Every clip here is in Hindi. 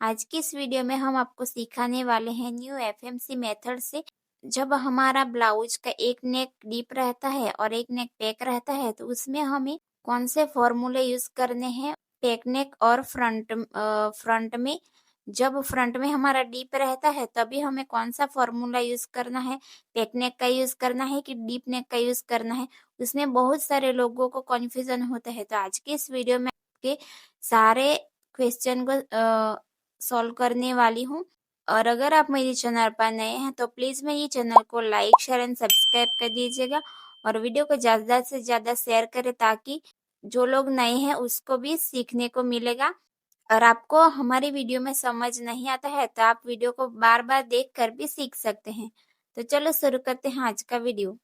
आज की इस वीडियो में हम आपको सिखाने वाले हैं न्यू एफएमसी मेथड से। जब हमारा ब्लाउज का एक नेक डीप रहता है और एक नेक पैक रहता है तो उसमें हमें कौन से फॉर्मूले यूज करने हैं पैक नेक और फ्रंट में। जब फ्रंट में हमारा डीप रहता है तभी हमें कौन सा फॉर्मूला यूज करना है, पैक नेक का यूज करना है कि डीप नेक का यूज करना है। उसमें बहुत सारे लोगों को कन्फ्यूजन होता है। तो आज की इस वीडियो में आपके सारे क्वेश्चन को सॉल्व करने वाली हूँ। और अगर आप मेरे चैनल पर नए हैं तो प्लीज मेरे चैनल को लाइक शेयर एंड सब्सक्राइब कर दीजिएगा और वीडियो को ज्यादा से ज्यादा शेयर करें ताकि जो लोग नए हैं उसको भी सीखने को मिलेगा। और आपको हमारी वीडियो में समझ नहीं आता है तो आप वीडियो को बार बार देख कर भी सीख सकते हैं। तो चलो शुरू करते हैं आज का वीडियो।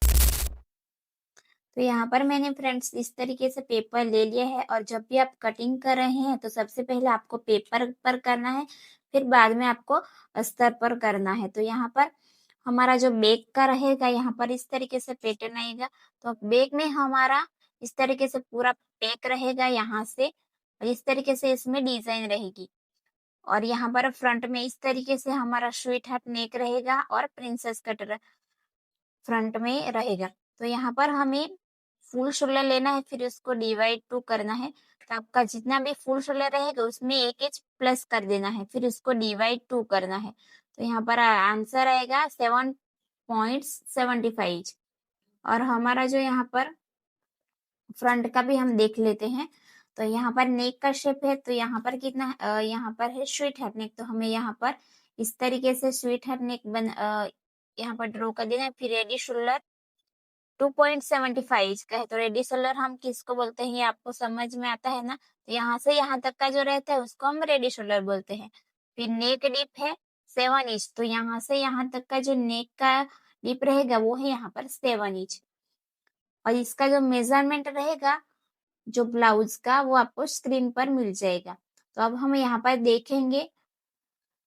तो यहाँ पर मैंने फ्रेंड्स इस तरीके से पेपर ले लिया है और जब भी आप कटिंग कर रहे हैं तो सबसे पहले आपको पेपर पर करना है, फिर बाद में आपको अस्तर पर करना है। तो यहाँ पर हमारा जो बैक का रहेगा यहाँ पर इस तरीके से पैटर्न आएगा। तो बैक में हमारा इस तरीके से पूरा पैक रहेगा यहाँ से और इस तरीके से इसमें डिजाइन रहेगी। और यहाँ पर फ्रंट में इस तरीके से हमारा स्वीट हार्ट नेक रहेगा और प्रिंसेस कट फ्रंट में रहेगा। तो यहाँ पर हमें फुल शोल्डर लेना है, फिर उसको डिवाइड टू करना है। तो आपका जितना भी फुल शोल्डर रहेगा उसमें 1 इंच प्लस कर देना है, फिर उसको डिवाइड टू करना है। तो यहाँ पर आंसर आएगा 7.75। और हमारा जो यहाँ पर फ्रंट का भी हम देख लेते हैं। तो यहाँ पर नेक का शेप है, तो यहाँ पर कितना यहाँ पर है स्वीट हार्ट नेक। तो हमें यहाँ पर इस तरीके से स्वीट हार्ट नेक यहाँ पर ड्रॉ कर देना है। फिर रेडी शोल्डर 2.75 का है। तो रेडी शोल्डर हम किसको बोलते हैं ये आपको समझ में आता है ना। तो यहाँ से यहाँ तक का जो रहता है उसको हम रेडी शोल्डर बोलते हैं। फिर नेक डिप है 7 इंच। तो यहाँ से यहाँ तक का जो नेक का डिप रहेगा वो है यहाँ पर 7 इंच। और इसका जो मेजरमेंट रहेगा जो ब्लाउज का वो आपको स्क्रीन पर मिल जाएगा। तो अब हम यहाँ पर देखेंगे।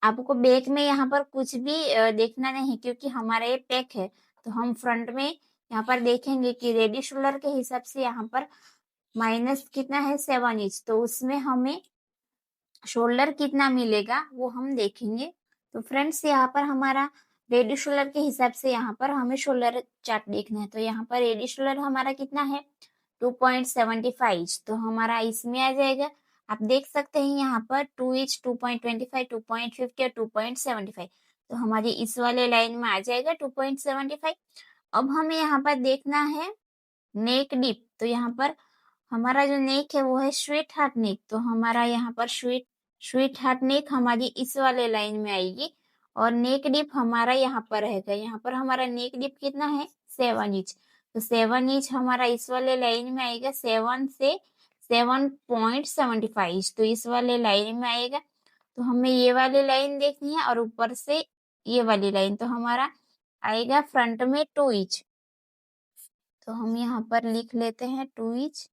आपको बैक में यहाँ पर कुछ भी देखना नहीं क्योंकि हमारा ये पैक है। तो हम फ्रंट में यहाँ पर देखेंगे कि रेडी शोल्डर के हिसाब से यहाँ पर माइनस कितना है 7 इंच। तो उसमें हमें शोल्डर कितना मिलेगा वो हम देखेंगे। तो फ्रेंड्स यहाँ पर हमारा रेडी शोल्डर के हिसाब से यहाँ पर हमें शोल्डर चार्ट देखना है। तो यहाँ पर रेडी शोल्डर हमारा कितना है 2.75। तो हमारा इसमें आ जाएगा। आप देख सकते हैं यहाँ पर 2 इंच 2.25 2.50 और 2.75। तो हमारी इस वाले लाइन में आ जाएगा 2.75। अब हमें यहाँ पर देखना है नेक डिप। तो यहाँ पर हमारा जो नेक है वो है स्वीट हार्ट नेक। तो हमारा यहाँ पर स्वीट हार्ट नेक हमारी इस वाले लाइन में आएगी और नेक डिप हमारा यहाँ पर रहेगा। यहाँ पर हमारा नेक डिप कितना है 7 इंच। तो 7 इंच हमारा इस वाले लाइन में आएगा 7 से 7.75। तो इस वाले लाइन में आएगा। तो हमें ये वाली लाइन देखनी है और ऊपर से ये वाली लाइन। तो हमारा आएगा फ्रंट में 2 इंच। तो हम यहाँ पर लिख लेते हैं 2 इंच।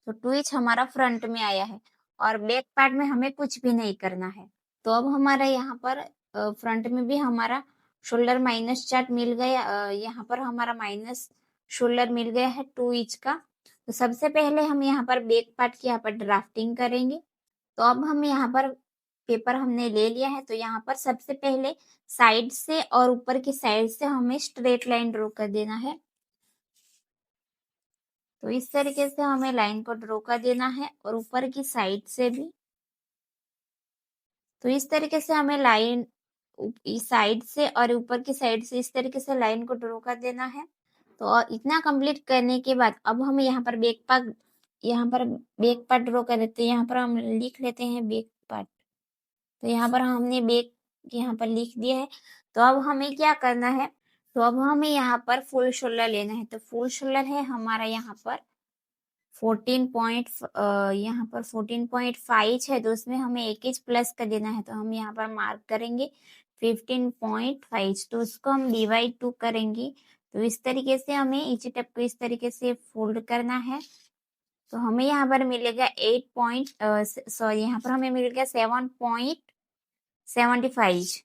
तो 2 इंच हमारा फ्रंट में आया है और बैक पार्ट में हमें कुछ भी नहीं करना है। तो अब हमारा यहाँ पर फ्रंट में भी हमारा शोल्डर माइनस चार्ट मिल गया। यहाँ पर हमारा माइनस शोल्डर मिल गया है 2 इंच का। तो सबसे पहले हम यहाँ पर बैक पार्ट की यहाँ पर ड्राफ्टिंग करेंगे। तो अब हम यहाँ पर पेपर हमने ले लिया है। तो यहाँ पर सबसे पहले साइड से और ऊपर की साइड से हमें स्ट्रेट लाइन ड्रॉ कर देना है। तो इस तरीके से हमें लाइन को ड्रॉ कर देना है और ऊपर की साइड से भी। तो इस तरीके से हमें लाइन इस साइड से और ऊपर की साइड से इस तरीके से लाइन को ड्रॉ कर देना है। तो और इतना कंप्लीट करने के बाद अब हम यहाँ पर बैक पार्ट ड्रॉ कर देते हैं। यहाँ पर हम लिख लेते हैं बैक पार्ट। तो यहाँ पर हमने बैक यहाँ पर लिख दिया है। तो अब हमें क्या करना है, तो अब हमें यहाँ पर फुल शोल्डर लेना है। तो फुल शोल्डर है हमारा यहाँ पर 14.5 है। तो उसमें हमें 1 इंच प्लस कर देना है। तो हम यहाँ पर मार्क करेंगे 15.5। तो उसको हम डिवाइड 2 करेंगे। तो इस तरीके से हमें इसी टेप को इस तरीके से फोल्ड करना है। तो हमें यहाँ पर मिलेगा यहाँ पर हमें मिलेगा 7.75।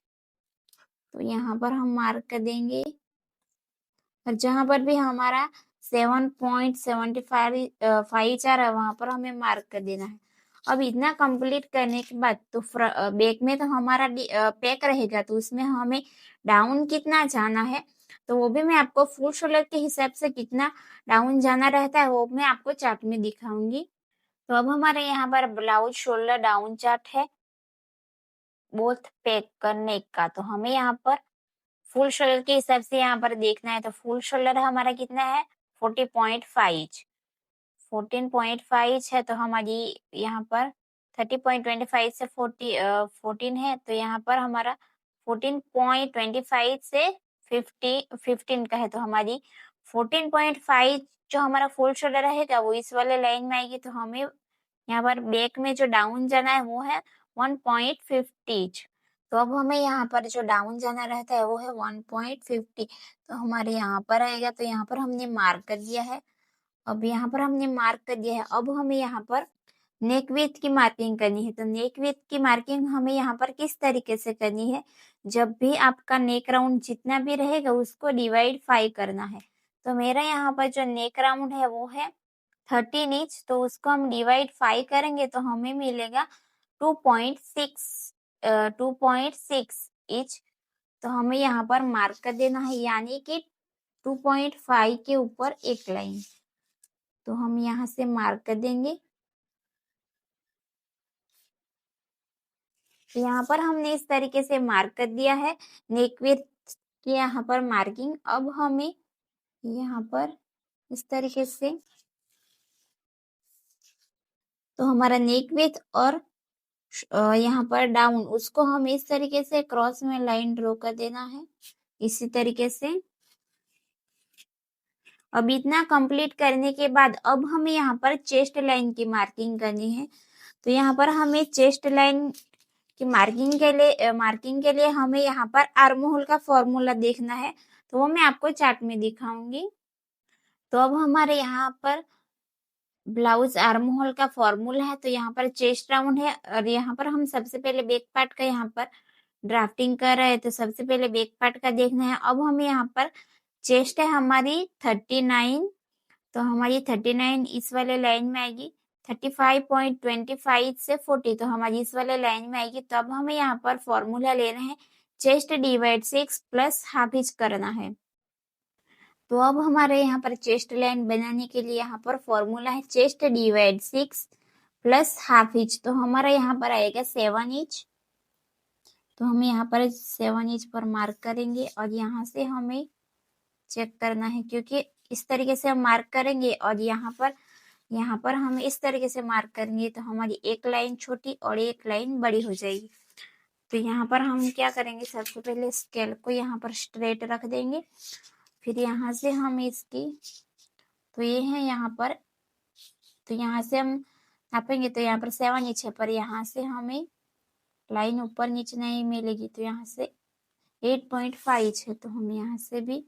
तो यहाँ पर हम मार्क कर देंगे और जहां पर भी हमारा 7.75 आ रहा है वहां पर हमें मार्क कर देना है। अब इतना कंप्लीट करने के बाद तो बैक में तो हमारा पैक रहेगा, तो उसमें हमें डाउन कितना जाना है तो वो भी मैं आपको फुल शोल्डर के हिसाब से कितना डाउन जाना रहता है वो मैं आपको चार्ट में दिखाऊंगी। तो अब हमारे यहाँ पर ब्लाउज शोल्डर डाउन चार्ट है बोथ पैक करने का। तो हमें यहाँ पर फुल शोल्डर के हिसाब से यहाँ पर देखना है। तो फुल शोल्डर हमारा कितना है 40.5, 14.5 है। तो हमारी यहाँ पर 30.25 से 14 है, तो यहाँ पर हमारा 14.25 से 15 का है। तो हमारी 14.5 जो हमारा फुल शोल्डर रहेगा वो इस वाले लाइन में आएगी। तो हमें यहाँ पर बैक में जो डाउन जाना है वो है 1.50। तो अब हमें यहाँ पर जो डाउन जाना रहता है वो है 1.50। तो हमारे यहाँ पर आएगा। तो यहाँ पर हमने मार्क कर दिया है। अब यहाँ पर हमने मार्क कर दिया है। अब हमें यहाँ पर नेक विड्थ की मार्किंग करनी है। तो नेक विड्थ की मार्किंग हमें यहाँ पर किस तरीके से करनी है, जब भी आपका नेक राउंड जितना भी रहेगा उसको डिवाइड 5 करना है। तो मेरा यहाँ पर जो नेक राउंड है वो है 13 इंच, तो उसको हम डिवाइड 5 करेंगे तो हमें मिलेगा 2.6 इंच। तो हमें यहाँ पर मार्क कर देना है, यानी कि 2.5 के ऊपर एक लाइन। तो हम यहाँ से मार्क कर देंगे। तो यहाँ पर हमने इस तरीके से मार्क कर दिया है नेक विड्थ की यहाँ पर मार्किंग। अब हमें यहाँ पर इस तरीके से, तो हमारा नेक विड्थ और यहाँ पर डाउन उसको हम इस तरीके से क्रॉस में लाइन ड्रॉ कर देना है इसी तरीके से। अब इतना कंप्लीट करने के बाद अब हमें यहाँ पर चेस्ट लाइन की मार्किंग करनी है। तो यहाँ पर हमें चेस्ट लाइन की मार्किंग के लिए हमें यहाँ पर आर्म होल का फॉर्मूला देखना है। तो वो मैं आपको चार्ट में दिखाऊंगी। तो अब हमारे यहाँ पर ब्लाउज आर्म होल का फॉर्मूला है। तो यहाँ पर चेस्ट राउंड है और यहाँ पर हम सबसे पहले बैक पार्ट का यहाँ पर ड्राफ्टिंग कर रहे हैं। तो सबसे पहले बैक पार्ट का देखना है। अब हमें यहाँ पर चेस्ट है हमारी 39, तो हमारी 39 इस वाले लाइन में आएगी। 35.25 से 40 तो हमारी इस वाले लाइन में आएगी। तो अब हमें यहाँ पर फॉर्मूला लेना है chest divide 6 plus half inch करना है। तो अब हमारे यहाँ पर चेस्ट लाइन बनाने के लिए यहाँ पर फॉर्मूला है chest divide 6 plus half inch. तो हमारा यहाँ पर आएगा 7 इंच। तो हम यहाँ पर 7 इंच पर मार्क करेंगे और यहाँ से हमें चेक करना है, क्योंकि इस तरीके से हम मार्क करेंगे और यहाँ पर हम इस तरीके से मार्क करेंगे तो हमारी एक लाइन छोटी और एक लाइन बड़ी हो जाएगी। तो यहाँ पर हम क्या करेंगे, सबसे पहले स्केल को यहाँ पर स्ट्रेट रख देंगे। फिर यहाँ से हम इसकी, तो ये है यहाँ पर, तो यहाँ से हम नापेंगे तो यहाँ पर 7 इंच है, पर यहाँ से हमें लाइन ऊपर नीचे नहीं मिलेगी। तो यहाँ से 8.5 है, तो हम यहाँ से भी,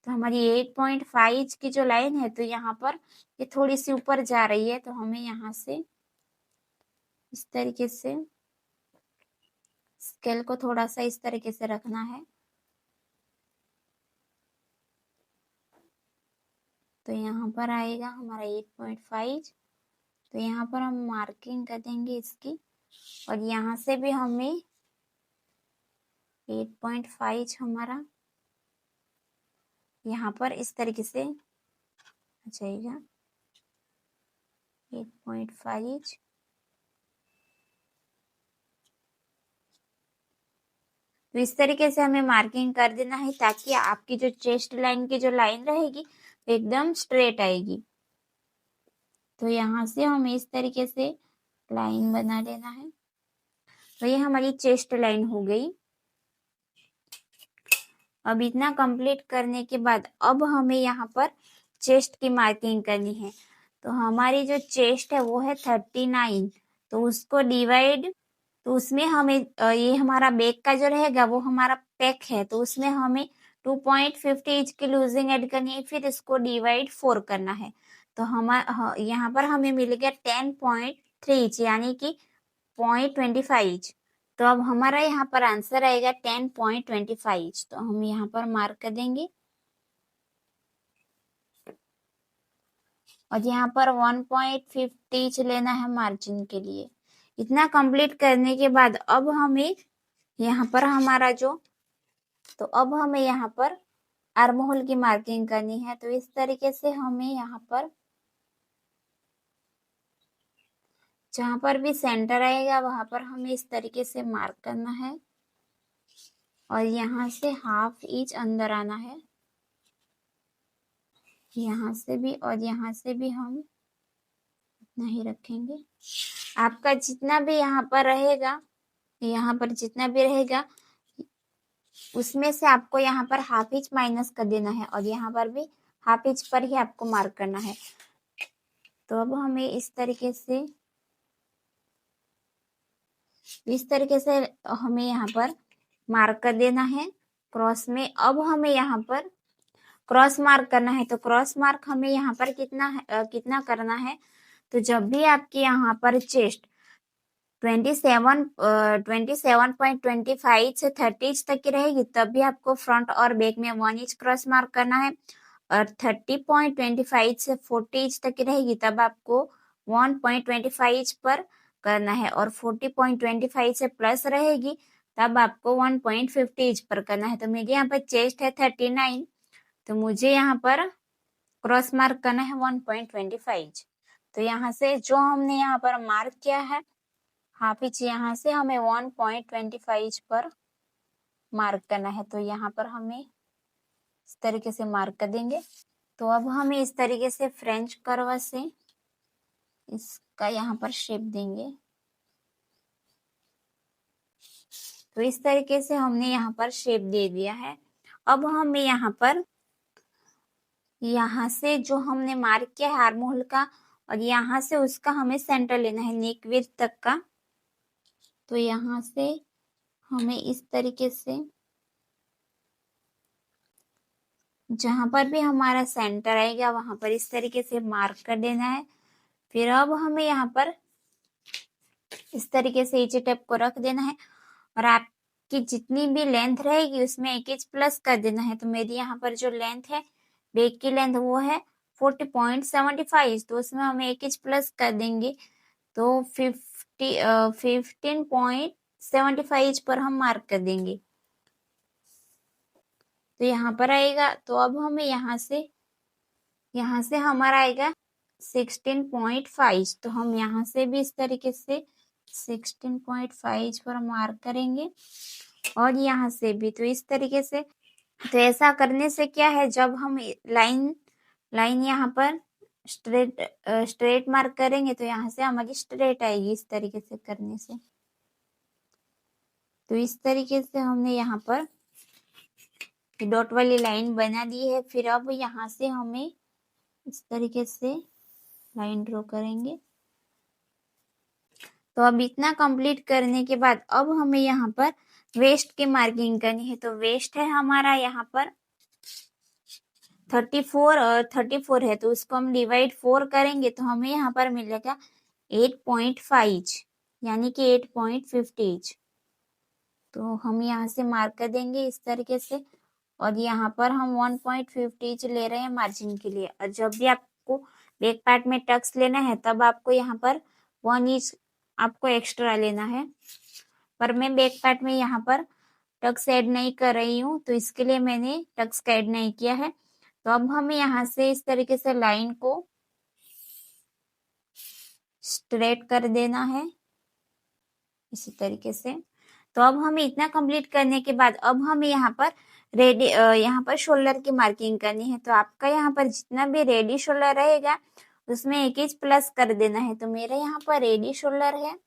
तो हमारी 8.5 की जो लाइन है तो यहाँ पर ये थोड़ी सी ऊपर जा रही है। तो हमें यहाँ से इस तरीके से स्केल को थोड़ा सा इस तरीके से रखना है। तो यहाँ पर आएगा हमारा 8.5। तो यहाँ पर हम मार्किंग कर देंगे इसकी और यहाँ से भी हमें 8.5 हमारा यहाँ पर इस तरीके से आ जाएगा 8.5। तो इस तरीके से हमें मार्किंग कर देना है ताकि आपकी जो चेस्ट लाइन की जो लाइन रहेगी एकदम स्ट्रेट आएगी। तो यहाँ से हमें इस तरीके से लाइन बना लेना है। तो ये हमारी चेस्ट लाइन हो गई। अब इतना कंप्लीट करने के बाद अब हमें यहाँ पर चेस्ट की मार्किंग करनी है। तो हमारी जो चेस्ट है वो है 39, तो उसको डिवाइड, तो उसमें हमें ये हमारा बैक का जो रहेगा वो हमारा पैक है, तो उसमें हमें 2.50 इंच की लूजिंग ऐड करनी है। फिर इसको डिवाइड 4 करना है। तो हम यहाँ पर हमें मिल गया 10.3 इंच, यानी कि 0.25 इंच। तो अब हमारा यहाँ पर आंसर आएगा 10.25 इंच। तो हम यहाँ पर मार्क कर देंगे और यहाँ पर 1.50 इंच लेना है मार्जिन के लिए। इतना कंप्लीट करने के बाद अब हमें यहाँ पर अब हमें यहाँ पर आर्म होल की मार्किंग करनी है। तो इस तरीके से हमें यहाँ पर जहां पर भी सेंटर आएगा वहां पर हमें इस तरीके से मार्क करना है और यहाँ से हाफ इंच अंदर आना है, यहाँ से भी और यहाँ से भी हम इतना ही रखेंगे। आपका जितना भी यहाँ पर रहेगा, यहाँ पर जितना भी रहेगा उसमें से आपको यहाँ पर हाफ इंच माइनस कर देना है और यहाँ पर भी हाफ इंच पर ही आपको मार्क करना है। तो अब हमें इस तरीके से हमें यहाँ पर मार्क कर देना है क्रॉस में। अब हमें यहाँ पर क्रॉस मार्क करना है। तो क्रॉस मार्क हमें यहाँ पर कितना करना है, तो जब भी आपके यहाँ पर चेस्ट 27.25 से 30 इंच तक की रहेगी तब भी आपको फ्रंट और बैक में 1 इंच क्रॉस मार्क करना है और 30.25 से 40 इंच तक की रहेगी तब आपको 1.25 इंच पर करना है और 40.25 से प्लस रहेगी तब आपको 1.50 इंच पर करना है। तो मेरे यहाँ पर चेस्ट है 39, तो मुझे यहाँ पर क्रॉस मार्क करना है 1.25 इंच। तो यहाँ से जो हमने यहाँ पर मार्क किया है हाफ इंच, यहाँ से हमें 1.25 इंच पर मार्क करना है। तो यहाँ पर हमें इस तरीके से मार्क कर देंगे। तो अब हमें इस तरीके से फ्रेंच कर्व से इसका यहाँ पर शेप देंगे। तो इस तरीके से हमने यहाँ पर शेप दे दिया है। अब हमें यहाँ से जो हमने मार्क किया है आर्म होल का और यहाँ से उसका हमें सेंटर लेना है नेक विड्थ तक का। तो यहाँ से हमें इस तरीके से जहां पर भी हमारा सेंटर आएगा वहां पर इस तरीके से मार्क कर देना है। फिर अब हमें यहाँ पर इस तरीके से ईची टेप को रख देना है और आपकी जितनी भी लेंथ रहेगी उसमें 1 इंच प्लस कर देना है। तो मेरी यहाँ पर जो लेंथ है बैक की लेंथ वो है 40.75, तो उसमें हम 1 इंच प्लस कर देंगे तो 15.75 इंच पर हम मार्क कर देंगे। तो यहाँ पर आएगा। तो अब हमें यहाँ से हमारा आएगा 16.5, तो हम यहाँ से भी इस तरीके से 16.5 पर मार्क करेंगे और यहाँ से भी तो इस तरीके से। तो ऐसा करने से क्या है, जब हम लाइन यहाँ पर स्ट्रेट मार्क करेंगे तो यहाँ से हमारी स्ट्रेट आएगी इस तरीके से करने से। तो इस तरीके से हमने यहाँ पर डॉट वाली लाइन बना दी है। फिर अब यहाँ से हमें इस तरीके से लाइन ड्रॉ करेंगे। तो अब इतना कंप्लीट करने के बाद अब हमें यहाँ पर वेस्ट की मार्किंग करनी है। तो वेस्ट है हमारा यहाँ पर 34 है, तो उसको हम डिवाइड 4 करेंगे तो हमें यहाँ पर मिलेगा 8.5 यानी कि 8.50 इंच। तो हम यहाँ से मार्क कर देंगे इस तरीके से और यहाँ पर हम 1.50 इंच ले रहे हैं मार्जिन के लिए। और जब भी आपको बैक पार्ट में टक्स लेना है तब आपको यहाँ पर 1 इंच आपको एक्स्ट्रा लेना है, पर मैं बैक पार्ट में यहाँ पर टक्स ऐड नहीं कर रही हूँ तो इसके लिए मैंने टक्स का ऐड नहीं किया है। तो अब हमें यहाँ से इस तरीके से लाइन को स्ट्रेट कर देना है इसी तरीके से। तो अब हमें इतना कंप्लीट करने के बाद अब हमें यहाँ पर शोल्डर की मार्किंग करनी है। तो आपका यहाँ पर जितना भी रेडी शोल्डर रहेगा उसमें 1 इंच प्लस कर देना है। तो मेरे यहाँ पर रेडी शोल्डर है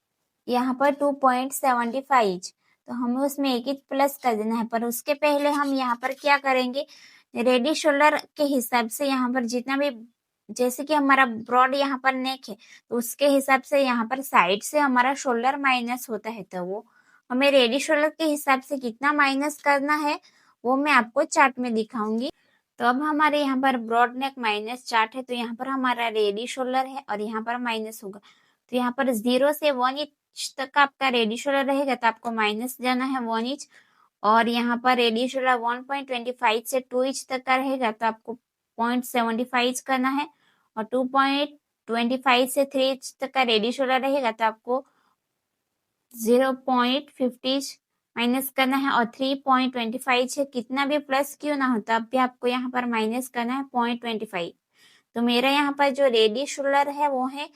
यहाँ पर 2.75 इंच, तो हमें उसमें 1 इंच प्लस कर देना है। पर उसके पहले हम यहाँ पर क्या करेंगे, रेडी शोल्डर के हिसाब से यहाँ पर जितना भी, जैसे कि हमारा ब्रॉड यहाँ पर नेक है तो उसके हिसाब से यहाँ पर साइड से हमारा शोल्डर माइनस होता है। तो वो हमें रेडी शोल्डर के हिसाब से कितना माइनस करना है वो मैं आपको चार्ट में दिखाऊंगी। तो अब हमारे यहाँ पर ब्रॉड नेक माइनस चार्ट है, तो यहाँ पर हमारा रेडी शोल्डर है और यहाँ पर माइनस होगा। तो यहाँ पर 0 से 1 इंच तक आपका रेडी शोल्डर रहेगा तो आपको माइनस जाना है 1 इंच। और यहाँ पर रेडी शोल्डर 1.25 से 2 इंच तक का रहेगा तो आपको 0.75 करना है। और 2.25 से 3 इंच तक का रेडी शोल्डर रहेगा तो आपको 0.50 माइनस करना है और 3.25 है, कितना भी प्लस क्यों ना हो तब भी आपको यहाँ पर माइनस करना है 0.25। तो मेरा यहाँ पर जो रेडियस रूलर है वो है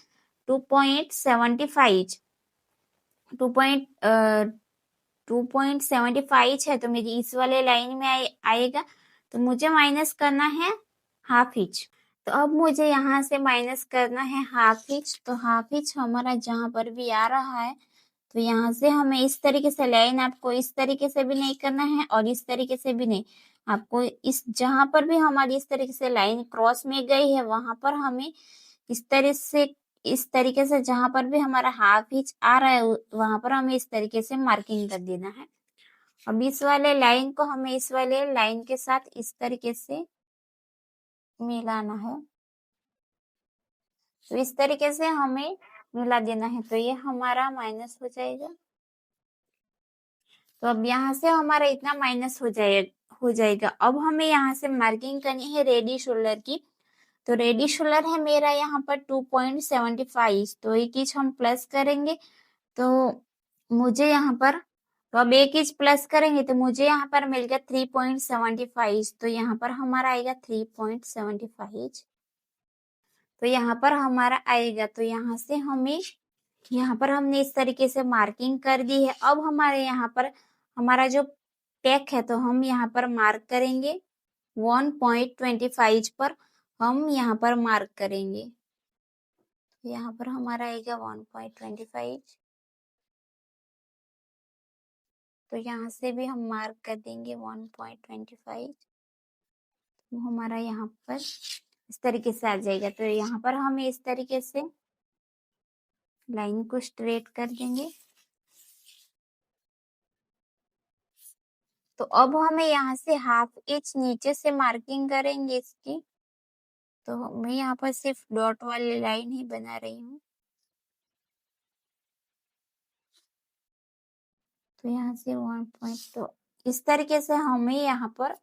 2.75 2.75 है, तो मेरी इस वाले लाइन में आएगा। तो मुझे माइनस करना है हाफ इंच। तो अब मुझे यहाँ से माइनस करना है हाफ इंच। तो हाफ इंच हमारा जहाँ पर भी आ रहा है, तो यहाँ से हमें इस तरीके से लाइन, आपको इस तरीके से भी नहीं करना है और इस तरीके से भी नहीं, आपको इस जहां पर भी हमारी इस तरीके से लाइन क्रॉस में गई है वहां पर हमें इस तरीके से जहां पर भी हमारा हाफ इंच आ रहा है वहां पर हमें इस तरीके से मार्किंग कर देना है। अब इस वाले लाइन को हमें इस वाले लाइन के साथ इस तरीके से मिलाना है। तो इस तरीके से हमें मिला देना है। तो ये हमारा माइनस हो जाएगा। तो अब यहाँ से हमारा इतना माइनस हो जाएगा। अब हमें यहाँ से मार्किंग करनी है रेडी शोल्डर की। तो रेडी शोल्डर है मेरा यहाँ पर 2.75। तो एक इंच हम प्लस करेंगे तो मुझे यहाँ पर, तो अब एक इंच प्लस करेंगे तो मुझे यहाँ पर मिल गया 3.75। तो यहाँ पर हमारा आएगा 3.75। तो यहाँ पर हमारा आएगा। तो यहाँ से हमें, यहाँ पर हमने इस तरीके से मार्किंग कर दी है। अब हमारे यहाँ पर हमारा जो पेक है तो हम यहाँ पर मार्क करेंगे 1.25 पर हम यहाँ पर मार्क करेंगे। यहाँ पर हमारा आएगा 1.25। तो यहाँ से भी हम मार्क कर देंगे 1.25। तो हमारा यहाँ पर इस तरीके से आ जाएगा। तो यहाँ पर हम इस तरीके से लाइन को स्ट्रेट कर देंगे। तो अब हमें यहाँ से हाफ इंच नीचे से मार्किंग करेंगे इसकी। तो मैं यहाँ पर सिर्फ डॉट वाली लाइन ही बना रही हूँ। तो यहाँ से 1 तो इस तरीके से हमें यहाँ पर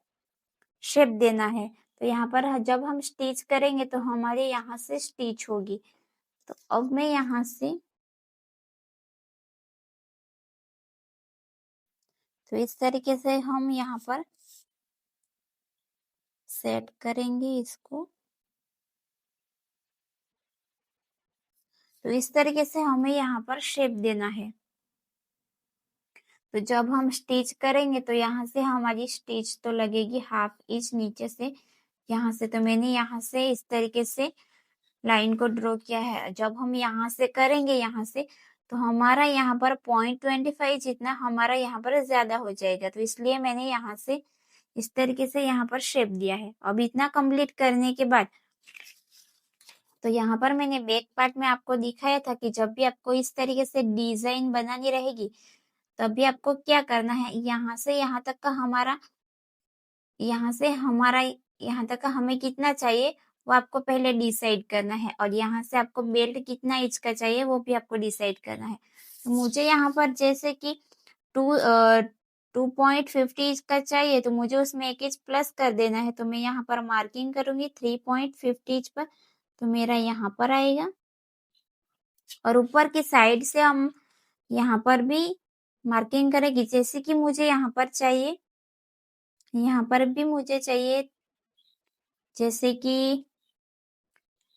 शेप देना है। तो यहाँ पर जब हम स्टिच करेंगे तो हमारे यहाँ से स्टिच होगी। तो अब मैं यहाँ से, तो इस तरीके से हम यहाँ पर सेट करेंगे इसको। तो इस तरीके से हमें यहाँ पर शेप देना है। तो जब हम स्टिच करेंगे तो यहाँ से हमारी स्टिच तो लगेगी हाफ इंच नीचे से यहाँ से। तो मैंने यहाँ से इस तरीके से लाइन को ड्रॉ किया है। जब हम यहाँ से करेंगे यहाँ से, तो हमारा यहाँ पर 0.25 जितना हमारा यहाँ पर ज्यादा हो जाएगा। तो इसलिए मैंने यहाँ से इस तरीके से यहाँ पर शेप दिया है। अब इतना कंप्लीट करने के बाद, तो यहाँ पर मैंने बैक पार्ट में आपको दिखाया था कि जब भी आपको इस तरीके से डिजाइन बनानी रहेगी तभी आपको क्या करना है, यहाँ से यहाँ तक का हमारा, यहाँ तक का हमें कितना चाहिए वो आपको पहले डिसाइड करना है। और यहाँ से आपको बेल्ट कितना इंच का चाहिए वो भी आपको डिसाइड करना है। तो मुझे यहाँ पर जैसे कि 2.50 इंच का चाहिए तो मुझे उसमें एक इंच प्लस कर देना है। तो मैं यहाँ पर मार्किंग करूंगी 3.50 इंच पर। तो मेरा यहाँ पर आएगा। और ऊपर की साइड से हम यहाँ पर भी मार्किंग करेंगे। जैसे कि मुझे यहाँ पर चाहिए, यहाँ पर भी मुझे चाहिए जैसे कि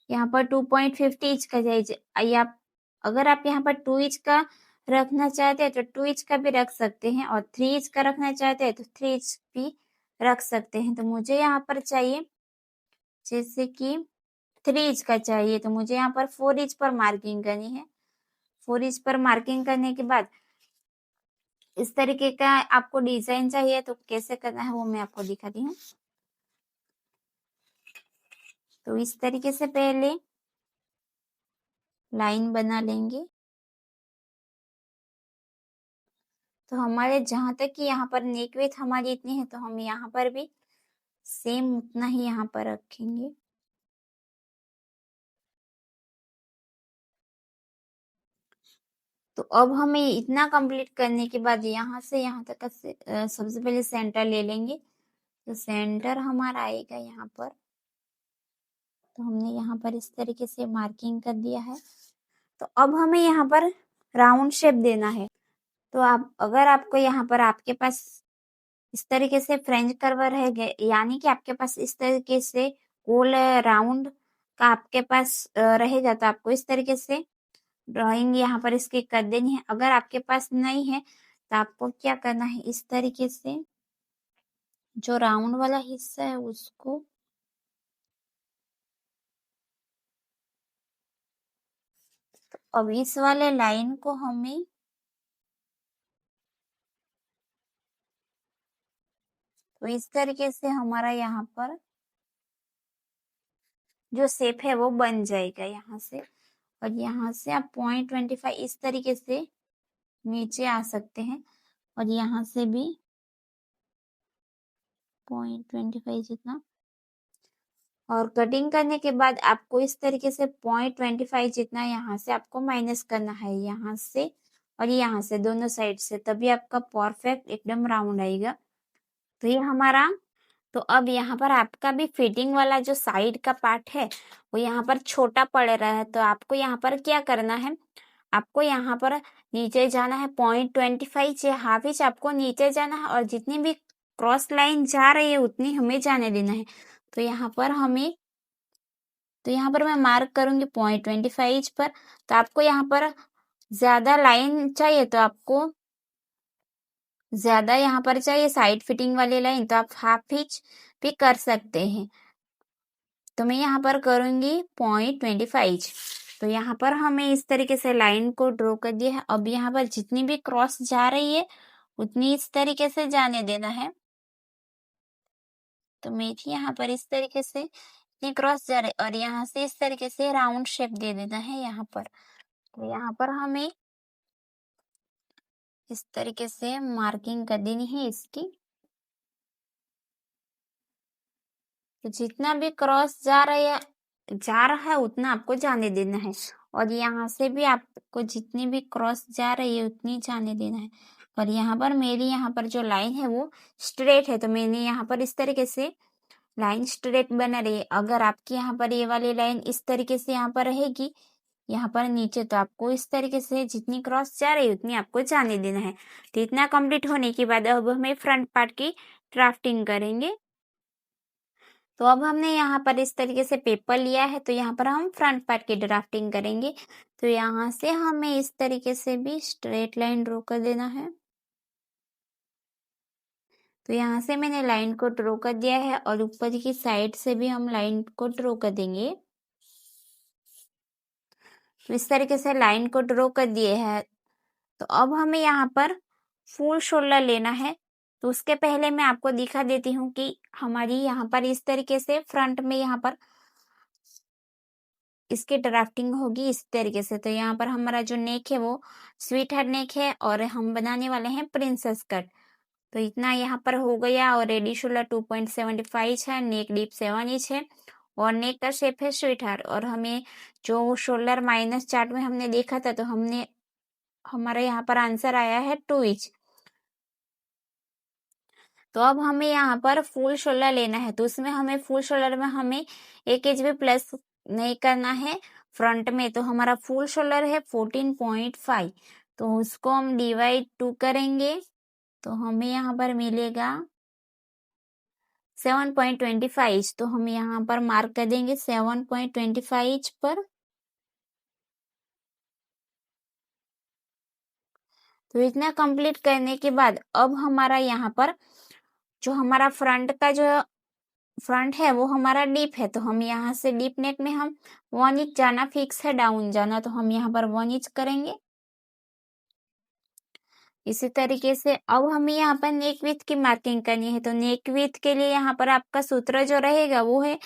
यहाँ पर 2.50 इंच का चाहिए। आप अगर आप यहाँ पर 2 इंच का रखना चाहते हैं तो 2 इंच का भी रख सकते हैं और 3 इंच का रखना चाहते हैं तो 3 इंच भी रख सकते हैं। तो मुझे यहाँ पर चाहिए जैसे कि 3 इंच का चाहिए। तो मुझे यहाँ पर 4 इंच पर मार्किंग करनी है। 4 इंच पर मार्किंग करने के बाद इस तरीके का आपको डिजाइन चाहिए तो कैसे करना है वो मैं आपको दिखाती हूँ। तो इस तरीके से पहले लाइन बना लेंगे। तो हमारे जहां तक कि यहाँ पर नेक विड्थ हमारी इतनी है तो हम यहाँ पर भी सेम उतना ही यहाँ पर रखेंगे। तो अब हमें इतना कंप्लीट करने के बाद यहाँ से यहाँ तक का सबसे पहले सेंटर ले लेंगे। तो सेंटर हमारा आएगा यहाँ पर। तो हमने यहाँ पर इस तरीके से मार्किंग कर दिया है। तो अब हमें यहाँ पर राउंड शेप देना है। तो आप अगर आपको यहाँ पर आपके पास इस तरीके से फ्रेंच कर्व रहेगा, यानी कि आपके पास इस तरीके से गोल राउंड का आपके पास रहेगा, तो आपको इस तरीके से ड्राइंग यहाँ पर इसकी कर देनी है। अगर आपके पास नहीं है तो आपको क्या करना है, इस तरीके से जो राउंड वाला हिस्सा है उसको अब इस वाले लाइन को हमें तो इस तरीके से हमारा यहाँ पर जो शेप है वो बन जाएगा यहाँ से। और यहाँ से आप 0.25 इस तरीके से नीचे आ सकते हैं और यहाँ से भी 0.25 जितना, और कटिंग करने के बाद आपको इस तरीके से 0.25 जितना यहाँ से आपको माइनस करना है, यहाँ से और यहाँ से दोनों साइड से, तभी आपका परफेक्ट एकदम राउंड आएगा। तो ये हमारा, तो अब यहाँ पर आपका भी फिटिंग वाला जो साइड का पार्ट है वो यहाँ पर छोटा पड़ रहा है, तो आपको यहाँ पर क्या करना है, आपको यहाँ पर नीचे जाना है 0.25 से हाफ इंच आपको नीचे जाना है और जितनी भी क्रॉस लाइन जा रही है उतनी हमें जाने देना है। तो यहाँ पर मैं मार्क करूंगी 0.25 पर। तो आपको यहाँ पर ज्यादा लाइन चाहिए तो आपको ज्यादा यहाँ पर चाहिए साइड फिटिंग वाली लाइन, तो आप हाफ इंच भी कर सकते हैं। तो मैं यहाँ पर करूंगी 0.25। तो यहाँ पर हमें इस तरीके से लाइन को ड्रॉ कर दिया है। अब यहाँ पर जितनी भी क्रॉस जा रही है उतनी इस तरीके से जाने देना है। तो मैं यहाँ पर इस तरीके से इतनी क्रॉस जा रही है और यहाँ से इस तरीके से राउंड शेप दे देना है यहाँ पर। तो यहाँ पर हमें इस तरीके से मार्किंग कर देनी है इसकी। तो जितना भी क्रॉस जा रहा है उतना आपको जाने देना है और यहाँ से भी आपको जितनी भी क्रॉस जा रही है उतनी जाने देना है। और यहाँ पर मेरी यहाँ पर जो लाइन है वो स्ट्रेट है, तो मैंने यहाँ पर इस तरीके से लाइन स्ट्रेट बना रही है। अगर आपकी यहाँ पर ये वाली लाइन इस तरीके से यहाँ पर रहेगी यहाँ पर नीचे, तो आपको इस तरीके से जितनी क्रॉस जा रही है उतनी आपको जाने देना है। तो इतना कंप्लीट होने के बाद अब हमें फ्रंट पार्ट की ड्राफ्टिंग करेंगे। तो अब हमने यहाँ पर इस तरीके से पेपर लिया है, तो यहाँ पर हम फ्रंट पार्ट की ड्राफ्टिंग करेंगे। तो यहाँ से हमें इस तरीके से भी स्ट्रेट लाइन ड्रॉ कर देना है। तो यहाँ से मैंने लाइन को ड्रॉ कर दिया है और ऊपर की साइड से भी हम लाइन को ड्रॉ कर देंगे। तो इस तरीके से लाइन को ड्रॉ कर दिए है। तो अब हमें यहाँ पर फुल शोल्डर लेना है। तो उसके पहले मैं आपको दिखा देती हूँ कि हमारी यहाँ पर इस तरीके से फ्रंट में यहाँ पर इसकी ड्राफ्टिंग होगी इस तरीके से। तो यहाँ पर हमारा जो नेक है वो स्वीट हार्ट नेक है और हम बनाने वाले हैं प्रिंसेस कट। तो इतना यहाँ पर हो गया। और रेडी शोल्डर 2.75 है, नेक डीप 7 इंच है और नेक का शेप है स्वीट हार्ट। और हमें जो शोल्डर माइनस चार्ट में हमने देखा था, तो हमारा यहाँ पर आंसर आया है 2 इंच। तो अब हमें यहाँ पर फुल शोल्डर लेना है, तो उसमें हमें फुल शोल्डर में हमें 1 इंच भी प्लस नहीं करना है फ्रंट में। तो हमारा फुल शोल्डर है 14.5, तो उसको हम डिवाइड 2 करेंगे तो हमें यहाँ पर मिलेगा 7.25। तो हम यहाँ पर मार्क कर देंगे 7.25 पर। तो इतना कंप्लीट करने के बाद अब हमारा यहाँ पर जो हमारा फ्रंट है वो हमारा डीप है, तो हम यहाँ से डीप नेक में हम 1 इंच जाना फिक्स है, डाउन जाना, तो हम यहाँ पर 1 इंच करेंगे। इसी तरीके से अब हमें यहाँ पर नेक विथ की मार्किंग करनी है। तो नेक विथ के लिए यहाँ पर आपका सूत्र जो रहेगा वो है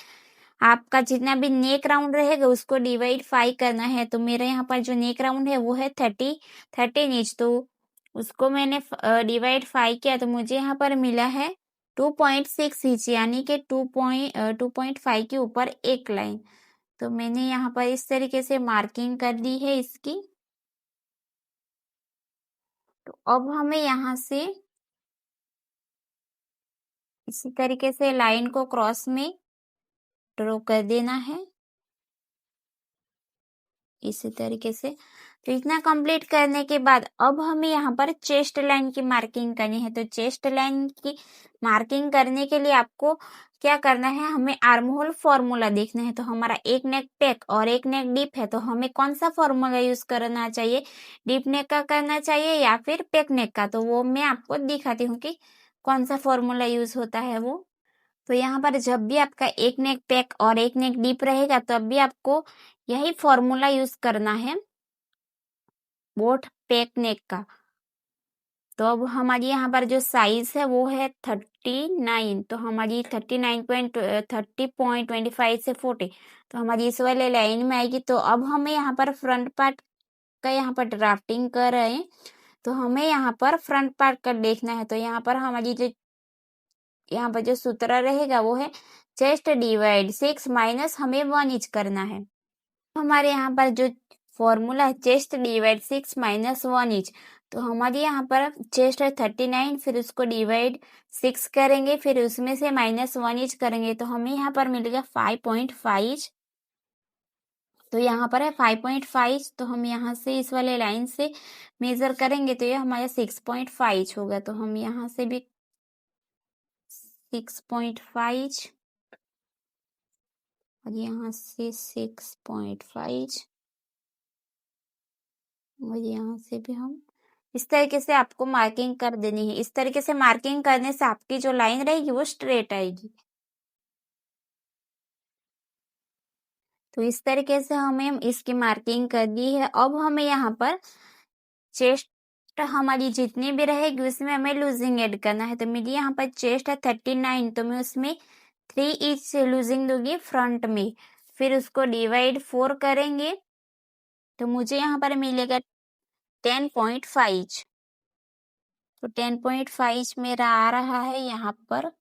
आपका जितना भी नेक राउंड रहेगा उसको डिवाइड 5 करना है। तो मेरा यहाँ पर जो नेक राउंड है वो है 13 इंच, तो उसको मैंने डिवाइड 5 किया तो मुझे यहाँ पर मिला है 2.6 इंच, यानी कि 2.5 के ऊपर एक लाइन। तो मैंने यहाँ पर इस तरीके से मार्किंग कर दी है इसकी। तो अब हमें यहाँ से इसी तरीके से लाइन को क्रॉस में ड्रॉ कर देना है इसी तरीके से। तो इतना कंप्लीट करने के बाद अब हमें यहाँ पर चेस्ट लाइन की मार्किंग करनी है। तो चेस्ट लाइन की मार्किंग करने के लिए आपको क्या करना है, हमें आर्म होल फॉर्मूला देखना है। तो हमारा एक नेक पेक और एक नेक डीप है, तो हमें कौन सा फॉर्मूला यूज करना चाहिए, डीप नेक का करना चाहिए या फिर पेक नेक का। तो वो मैं आपको दिखाती हूँ कि कौन सा फॉर्मूला यूज होता है वो। तो यहाँ पर जब भी आपका एक नेक पेक और एक नेक डीप रहेगा तब भी आपको यही फॉर्मूला यूज करना है, बोट पेक नेक का। तो अब हमारी यहाँ पर जो साइज है वो है 39। तो हमारी 30.25 से 40, तो हमारी इस वाले लाइन में आएगी। तो अब हमें यहाँ पर फ्रंट पार्ट का यहाँ पर ड्राफ्टिंग कर रहे हैं, तो हमें यहाँ पर फ्रंट पार्ट का देखना है। तो यहाँ पर हमारी जो यहाँ पर जो सूत्र रहेगा वो है चेस्ट डिवाइड 6 माइनस हमें 1 इंच करना है। हमारे यहाँ पर जो फॉर्मूला है चेस्ट डिवाइड 6 माइनस 1 इंच, तो हमारे यहाँ पर चेस्ट है 39, फिर उसको डिवाइड 6 करेंगे, फिर उसमें से माइनस 1 इंच करेंगे, तो हमें यहाँ पर मिलेगा 5.5। तो यहाँ पर है 5.5, तो हम यहाँ से इस वाले लाइन से मेजर करेंगे तो ये हमारा 6.5 होगा। तो हम यहाँ से भी 6.5 और यहाँ से 6.5 और यहाँ से भी हम इस तरीके से आपको मार्किंग कर देनी है। इस तरीके से मार्किंग करने से आपकी जो लाइन रहेगी वो स्ट्रेट आएगी। तो इस तरीके से हमें इसकी मार्किंग कर दी है। अब हमें यहाँ पर चेस्ट हमारी जितनी भी रहेगी उसमें हमें लूजिंग ऐड करना है। तो मेरी यहाँ पर चेस्ट है 39, तो मैं उसमें 3 इंच लूजिंग दूंगी फ्रंट में, फिर उसको डिवाइड 4 करेंगे तो मुझे यहाँ पर मिलेगा 10.5। तो 10.5 मेरा आ रहा है यहाँ पर,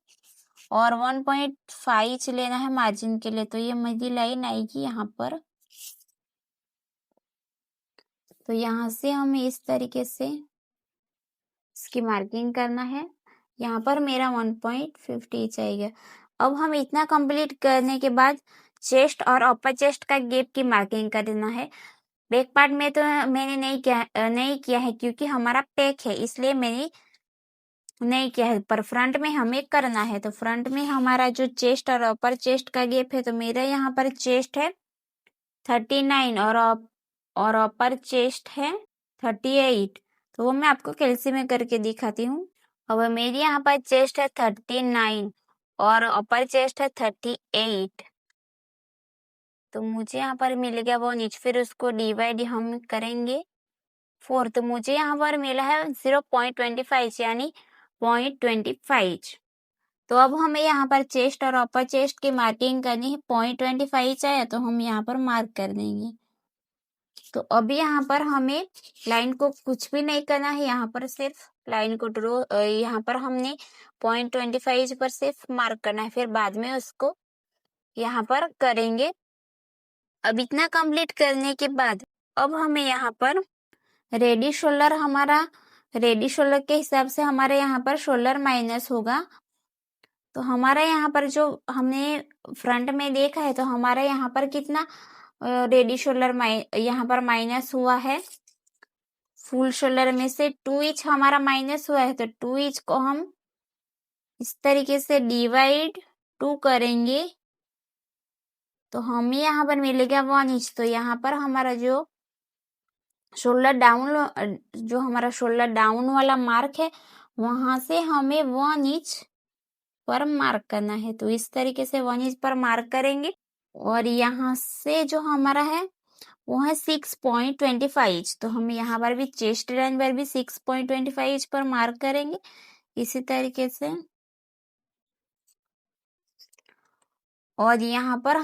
और 1.5 लेना है मार्जिन के लिए। तो ये मेरी लाइन आएगी यहाँ पर। तो यहाँ से हमें इस तरीके से इसकी मार्किंग करना है। यहाँ पर मेरा 1.50 चाहिए। अब हम इतना कंप्लीट करने के बाद चेस्ट और अपर चेस्ट का गैप की मार्किंग करना है। बैक पार्ट में तो मैंने नहीं किया है क्योंकि हमारा पैक है, इसलिए मैंने नहीं किया है, पर फ्रंट में हमें करना है। तो फ्रंट में हमारा जो चेस्ट और अपर चेस्ट का गैप है, तो मेरा यहाँ पर चेस्ट है 39 और अपर चेस्ट है 38। तो वो मैं आपको कैलसी में करके दिखाती हूँ। अब मेरी यहाँ पर चेस्ट है 39 और अपर चेस्ट है 38, तो मुझे यहाँ पर मिलेगा 1 इंच, फिर उसको डिवाइड हम करेंगे 4, तो मुझे यहाँ पर मिला है 0.25 यानी 0.25। तो अब हमें यहाँ पर चेस्ट और अपर चेस्ट की मार्किंग करनी है। 0.25 आया तो हम यहाँ पर मार्क कर देंगे। तो अभी यहाँ पर हमें लाइन को कुछ भी नहीं करना है, यहाँ पर सिर्फ लाइन को ड्रॉ, यहाँ पर हमने 0.25 पर सिर्फ मार्क करना है, फिर बाद में उसको यहाँ पर करेंगे। अब इतना कंप्लीट करने के बाद अब हमें यहाँ पर रेडी शोल्डर के हिसाब से हमारे यहाँ पर शोल्डर माइनस होगा। तो हमारा यहाँ पर जो हमने फ्रंट में देखा है, तो हमारा यहाँ पर कितना रेडी शोल्डर यहाँ पर माइनस हुआ है। फुल शोल्डर में से 2 इंच हमारा माइनस हुआ है, तो 2 इंच को हम इस तरीके से डिवाइड 2 करेंगे तो हमें यहाँ पर मिलेगा 1 इंच। तो यहाँ पर हमारा जो हमारा शोल्डर डाउन वाला मार्क है वहां से हमें 1 इंच पर मार्क करना है। तो इस तरीके से 1 इंच पर मार्क करेंगे और यहाँ से जो हमारा है वो है 6.25। तो हम यहाँ पर भी चेस्ट लाइन पर भी 6.25 पर मार्क करेंगे इसी तरीके से। और यहाँ पर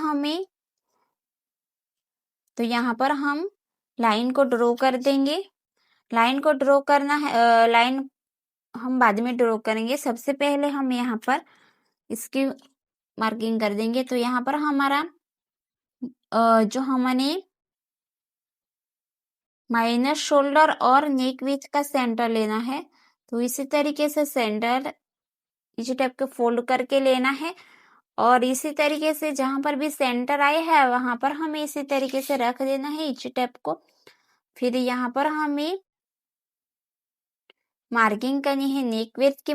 यहाँ पर हम लाइन को ड्रॉ कर देंगे। लाइन को ड्रॉ करना है, लाइन हम बाद में ड्रॉ करेंगे। सबसे पहले हम यहाँ पर इसकी मार्किंग कर देंगे। तो यहाँ पर हमारा जो हमने माइनस शोल्डर और नेक विथ का सेंटर लेना है, तो इसी तरीके से सेंटर इसी टाइप के फोल्ड करके लेना है और इसी तरीके से जहां पर भी सेंटर आए है वहां पर हमें इसी तरीके से रख देना है इसी टाइप को। फिर यहाँ पर हमें मार्किंग करनी है नेक विड्थ की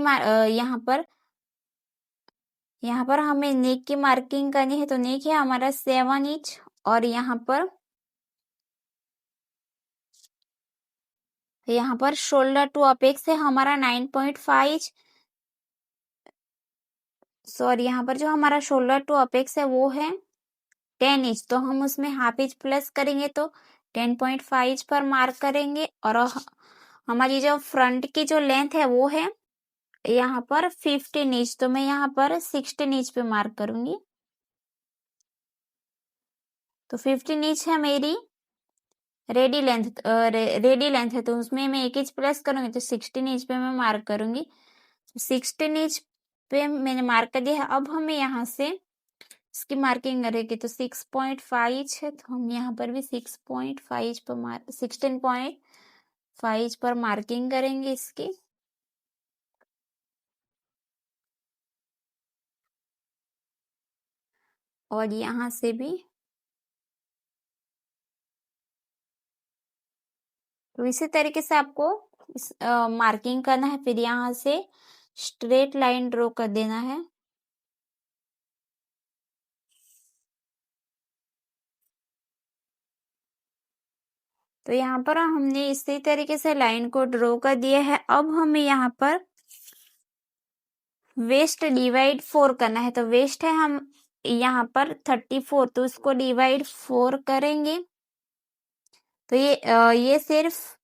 यहाँ पर हमें नेक की मार्किंग करनी है। तो नेक है हमारा 7 इंच और यहाँ पर शोल्डर टू अपेक्स है हमारा 9.5। सॉरी, यहाँ पर जो हमारा शोल्डर टू अपेक्स है वो है 10 इंच। तो हम उसमें हाफ इंच प्लस करेंगे तो 10.5 पर मार्क करेंगे। और हमारी जो फ्रंट की जो लेंथ है वो है यहाँ पर 15 इंच। तो मैं यहाँ पर 16 इंच पे मार्क करूंगी। तो 15 इंच है मेरी रेडी लेंथ है, तो उसमें मैं 1 इंच प्लस करूंगी तो 16 इंच पे मैं मार्क करूंगी। 16 इंच पे मैंने मार्क कर दिया है। अब हमें यहाँ से इसकी मार्किंग करेंगे तो 6.5 है, तो हम यहाँ पर भी 16.5 पर मार्किंग करेंगे इसकी। और यहाँ से भी तो इसी तरीके से आपको मार्किंग करना है। फिर यहाँ से स्ट्रेट लाइन ड्रॉ कर देना है। तो यहाँ पर हमने इसी तरीके से लाइन को ड्रॉ कर दिया है। अब हमें यहाँ पर वेस्ट डिवाइड 4 करना है। तो वेस्ट है हम यहाँ पर 34, तो उसको डिवाइड 4 करेंगे। तो ये सिर्फ,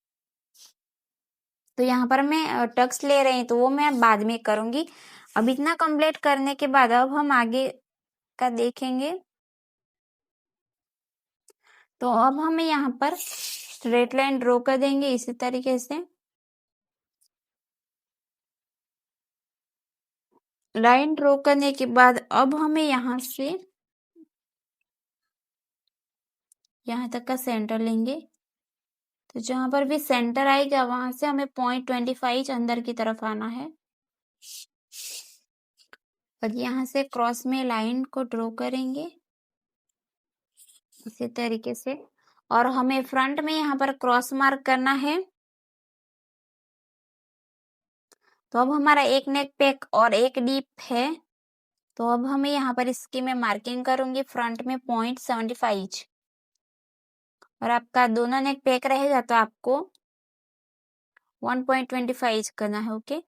तो यहाँ पर मैं टक्स ले रही हूँ तो वो मैं बाद में करूंगी। अब इतना कंप्लीट करने के बाद अब हम आगे का देखेंगे। तो अब हमें यहाँ पर स्ट्रेट लाइन ड्रॉ कर देंगे इसी तरीके से। लाइन ड्रॉ करने के बाद अब हमें यहाँ से यहाँ तक का सेंटर लेंगे। तो जहां पर भी सेंटर आएगा वहां से हमें 0.25 अंदर की तरफ आना है। और यहाँ से क्रॉस में लाइन को ड्रॉ करेंगे इसी तरीके से। और हमें फ्रंट में यहाँ पर क्रॉस मार्क करना है। तो अब हमारा एक नेक पेक और एक डीप है। तो अब हमें यहाँ पर इसकी मैं मार्किंग करूंगी फ्रंट में 0.75। और आपका दोनों नेक पेक रहेगा तो आपको 1.25 करना है। ओके,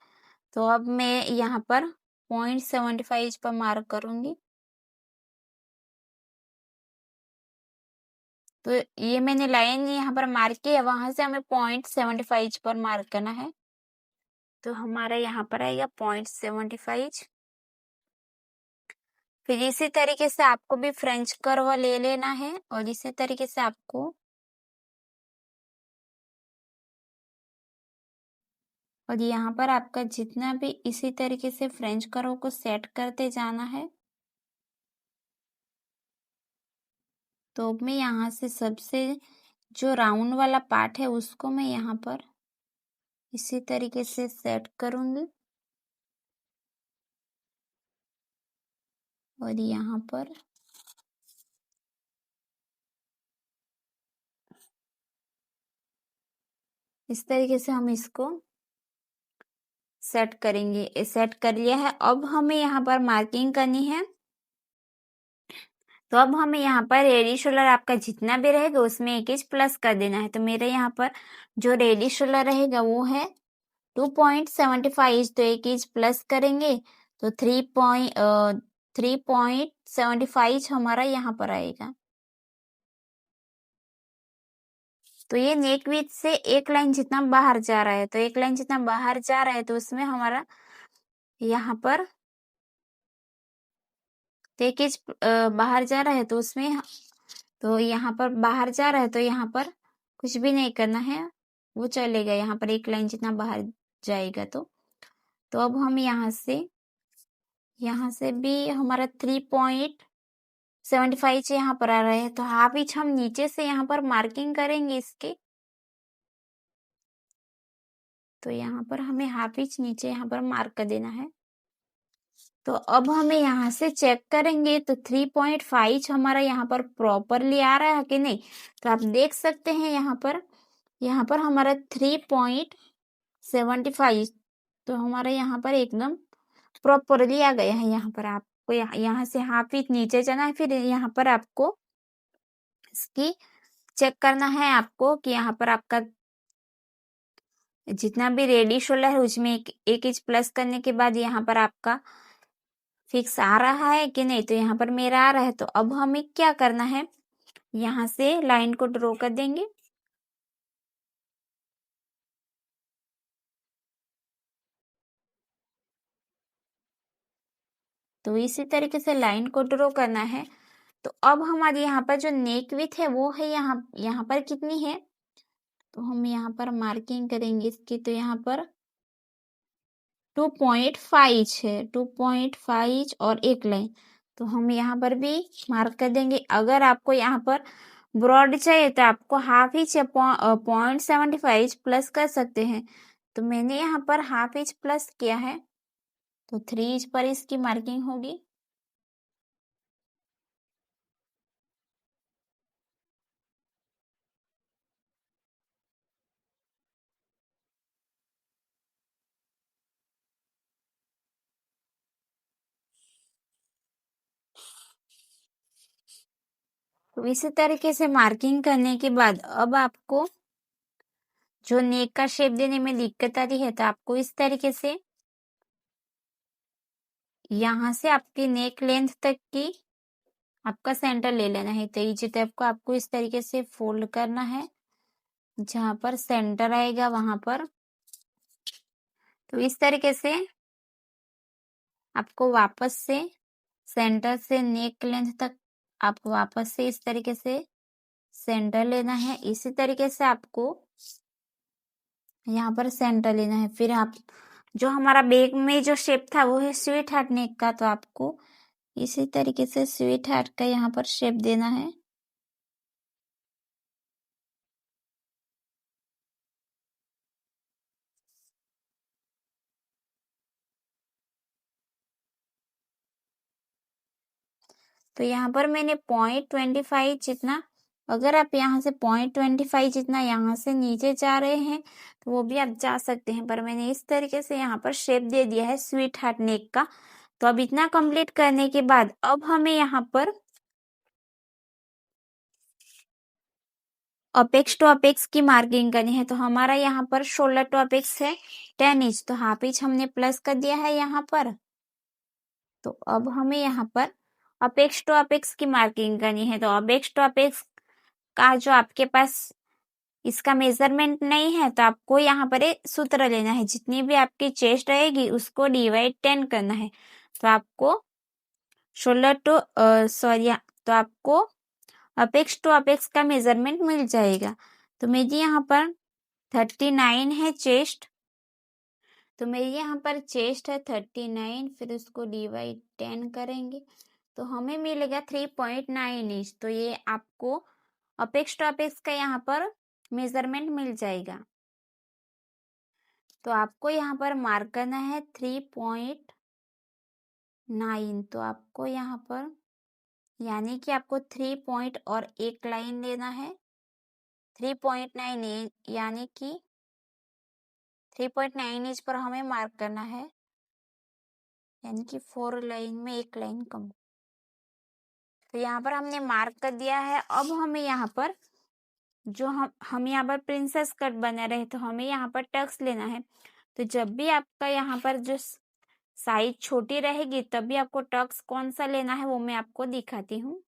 तो अब मैं यहाँ पर 0.75 पर मार्क करूंगी। तो ये मैंने लाइन यहाँ पर मार्क की है, वहां से हमें 0.75 पर मार्क करना है। तो हमारा यहाँ पर आएगा 0.75। फिर इसी तरीके से आपको भी फ्रेंच कर्व ले लेना है। और इसी तरीके से आपको और यहाँ पर आपका जितना भी इसी तरीके से फ्रेंच कर्व को सेट करते जाना है। तो मैं यहाँ से सबसे जो राउंड वाला पार्ट है उसको मैं यहाँ पर इसी तरीके से सेट करूंगी। और यहाँ पर इस तरीके से हम इसको सेट करेंगे। सेट कर लिया है। अब हमें यहाँ पर मार्किंग करनी है। तो अब हमें यहाँ पर रेडी शोल्डर आपका जितना भी रहेगा उसमें 1 इंच प्लस कर देना है। तो मेरे यहाँ पर जो रेडी शोल्डर रहेगा वो है 2.75। तो 1 इंच प्लस करेंगे तो 3.75 हमारा यहाँ पर आएगा। तो ये नेक विड्थ से एक लाइन जितना बाहर जा रहा है, तो एक लाइन जितना बाहर जा रहा है तो उसमें हमारा यहाँ पर 1 इंच बाहर जा रहा है तो उसमें, तो यहाँ पर बाहर जा रहा है तो यहाँ पर कुछ भी नहीं करना है, वो चलेगा। यहाँ पर एक लाइन जितना बाहर जाएगा। तो अब हम यहाँ से भी हमारा 3.75 यहाँ पर आ रहा है। तो हाफ इंच हम नीचे से यहाँ पर मार्किंग करेंगे इसके। तो यहाँ पर हमें हाफ इंच नीचे यहाँ पर मार्क कर देना है। तो अब हमें यहाँ से चेक करेंगे तो 3.5 हमारा यहाँ पर प्रॉपरली आ रहा है कि नहीं। तो आप देख सकते हैं यहाँ पर यहाँ पर हमारा 3.75, तो हमारा यहाँ पर एकदम प्रॉपरली आ गया है। यहाँ पर आपको यहाँ से हाफ इंच नीचे जाना है, फिर यहाँ पर आपको इसकी चेक करना है आपको कि यहाँ पर आपका जितना भी रेडी शोल्डर है उसमें एक इंच प्लस करने के बाद यहाँ पर आपका फिक्स आ रहा है कि नहीं। तो यहाँ पर मेरा आ रहा है, तो अब हमें क्या करना है, यहाँ से लाइन को ड्रॉ कर देंगे। तो इसी तरीके से लाइन को ड्रॉ करना है। तो अब हमारी यहाँ पर जो नेक विड्थ है वो है यहाँ पर कितनी है, तो हम यहाँ पर मार्किंग करेंगे इसकी। तो यहाँ पर 2.5 है, 2.5 और एक लाइन, तो हम यहाँ पर भी मार्क कर देंगे। अगर आपको यहाँ पर ब्रॉड चाहिए तो आपको हाफ इंच या 0.75 प्लस कर सकते हैं। तो मैंने यहाँ पर हाफ इंच प्लस किया है, तो 3 इंच पर इसकी मार्किंग होगी। तो इसी तरीके से मार्किंग करने के बाद अब आपको जो नेक का शेप देने में दिक्कत आती है, तो आपको इस तरीके से यहाँ से आपकी नेक लेंथ तक की आपका सेंटर ले लेना है। तो इसी टेप को आपको इस तरीके से फोल्ड करना है, जहां पर सेंटर आएगा वहां पर। तो इस तरीके से आपको वापस से सेंटर से नेक लेंथ तक आपको वापस से इस तरीके से सेंटर लेना है। इसी तरीके से आपको यहाँ पर सेंटर लेना है। फिर आप जो हमारा बैक में जो शेप था वो है स्वीट हार्ट नेक का, तो आपको इसी तरीके से स्वीट हार्ट का यहाँ पर शेप देना है। तो यहाँ पर मैंने 0.25 जितना, अगर आप यहाँ से 0.25 जितना यहाँ से नीचे जा रहे हैं तो वो भी आप जा सकते हैं, पर मैंने इस तरीके से यहाँ पर शेप दे दिया है स्वीट हार्ट नेक का। तो अब इतना कंप्लीट करने के बाद अब हमें यहाँ पर अपेक्स टू अपेक्स की मार्किंग करनी है। तो हमारा यहाँ पर शोल्डर टू अपेक्स है 10 इंच, तो हाफ इंच हमने प्लस कर दिया है यहाँ पर। तो अब हमें यहाँ पर अपेक्स टू अपेक्स की मार्किंग करनी है। तो अपेक्स टू अपेक्स का जो आपके पास इसका मेजरमेंट नहीं है, तो आपको यहाँ पर एक सूत्र लेना है, जितनी भी आपकी चेस्ट रहेगी उसको डिवाइड 10 करना है। तो आपको शोल्डर टू सॉरी तो आपको अपेक्स टू अपेक्स का मेजरमेंट मिल जाएगा। तो मेरी यहाँ पर 39 है चेस्ट, तो मेरी यहाँ पर चेस्ट है 39, फिर उसको डिवाइड 10 करेंगे तो हमें मिलेगा 3.9 इंच। तो ये आपको अपेक्स टू अपेक्स का यहाँ पर मेजरमेंट मिल जाएगा। तो आपको यहाँ पर मार्क करना है 3.9, तो आपको यहाँ पर यानी कि आपको 3 पॉइंट और एक लाइन लेना है। 3.9 यानी कि 3.9 इंच पर हमें मार्क करना है, यानी कि 4 लाइन में एक लाइन कम। तो यहाँ पर हमने मार्क कर दिया है। अब हमें यहाँ पर जो हम यहाँ पर प्रिंसेस कट बना रहे, तो हमें यहाँ पर टक्स लेना है। तो जब भी आपका यहाँ पर जो साइज छोटी रहेगी तभी आपको टक्स कौन सा लेना है वो मैं आपको दिखाती हूँ।